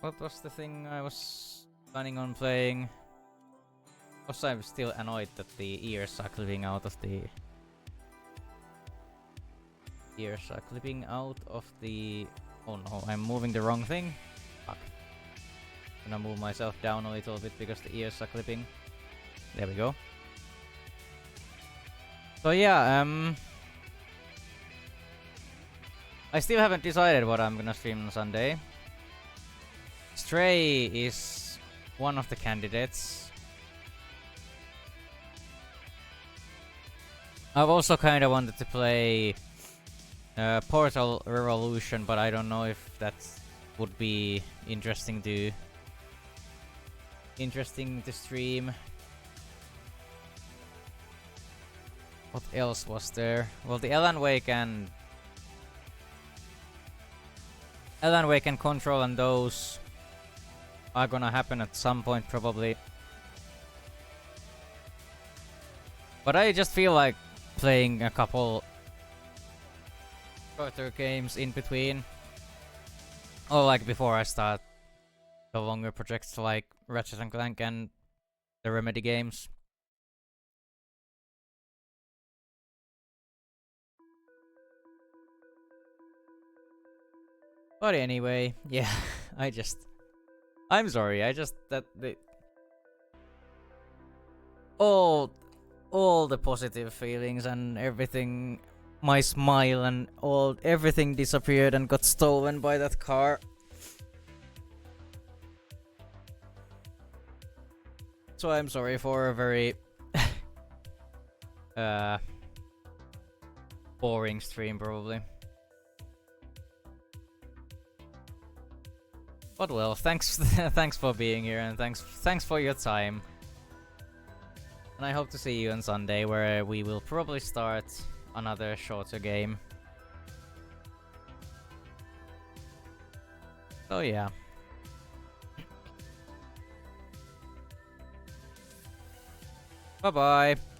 What was the thing I was planning on playing? Also, I'm still annoyed that the ears are clipping out of the... Ears are clipping out of the... Oh no, I'm moving the wrong thing. Fuck. I'm gonna move myself down a little bit because the ears are clipping. There we go. So yeah, I still haven't decided what I'm gonna stream on Sunday. Stray is one of the candidates. I've also kind of wanted to play Portal Revolution, but I don't know if that would be interesting to stream. What else was there? Well, the Alan Wake and Alan Wake and Control and those are gonna happen at some point probably. But I just feel like playing a couple shorter games in between. Or like before I start the longer projects like Ratchet and Clank and the Remedy games. But anyway, yeah, I'm sorry, all the positive feelings and everything, my smile and everything disappeared and got stolen by that car. So I'm sorry for a very boring stream probably. But well, thanks thanks for being here and thanks for your time. And I hope to see you on Sunday where we will probably start another shorter game. So yeah. Bye bye.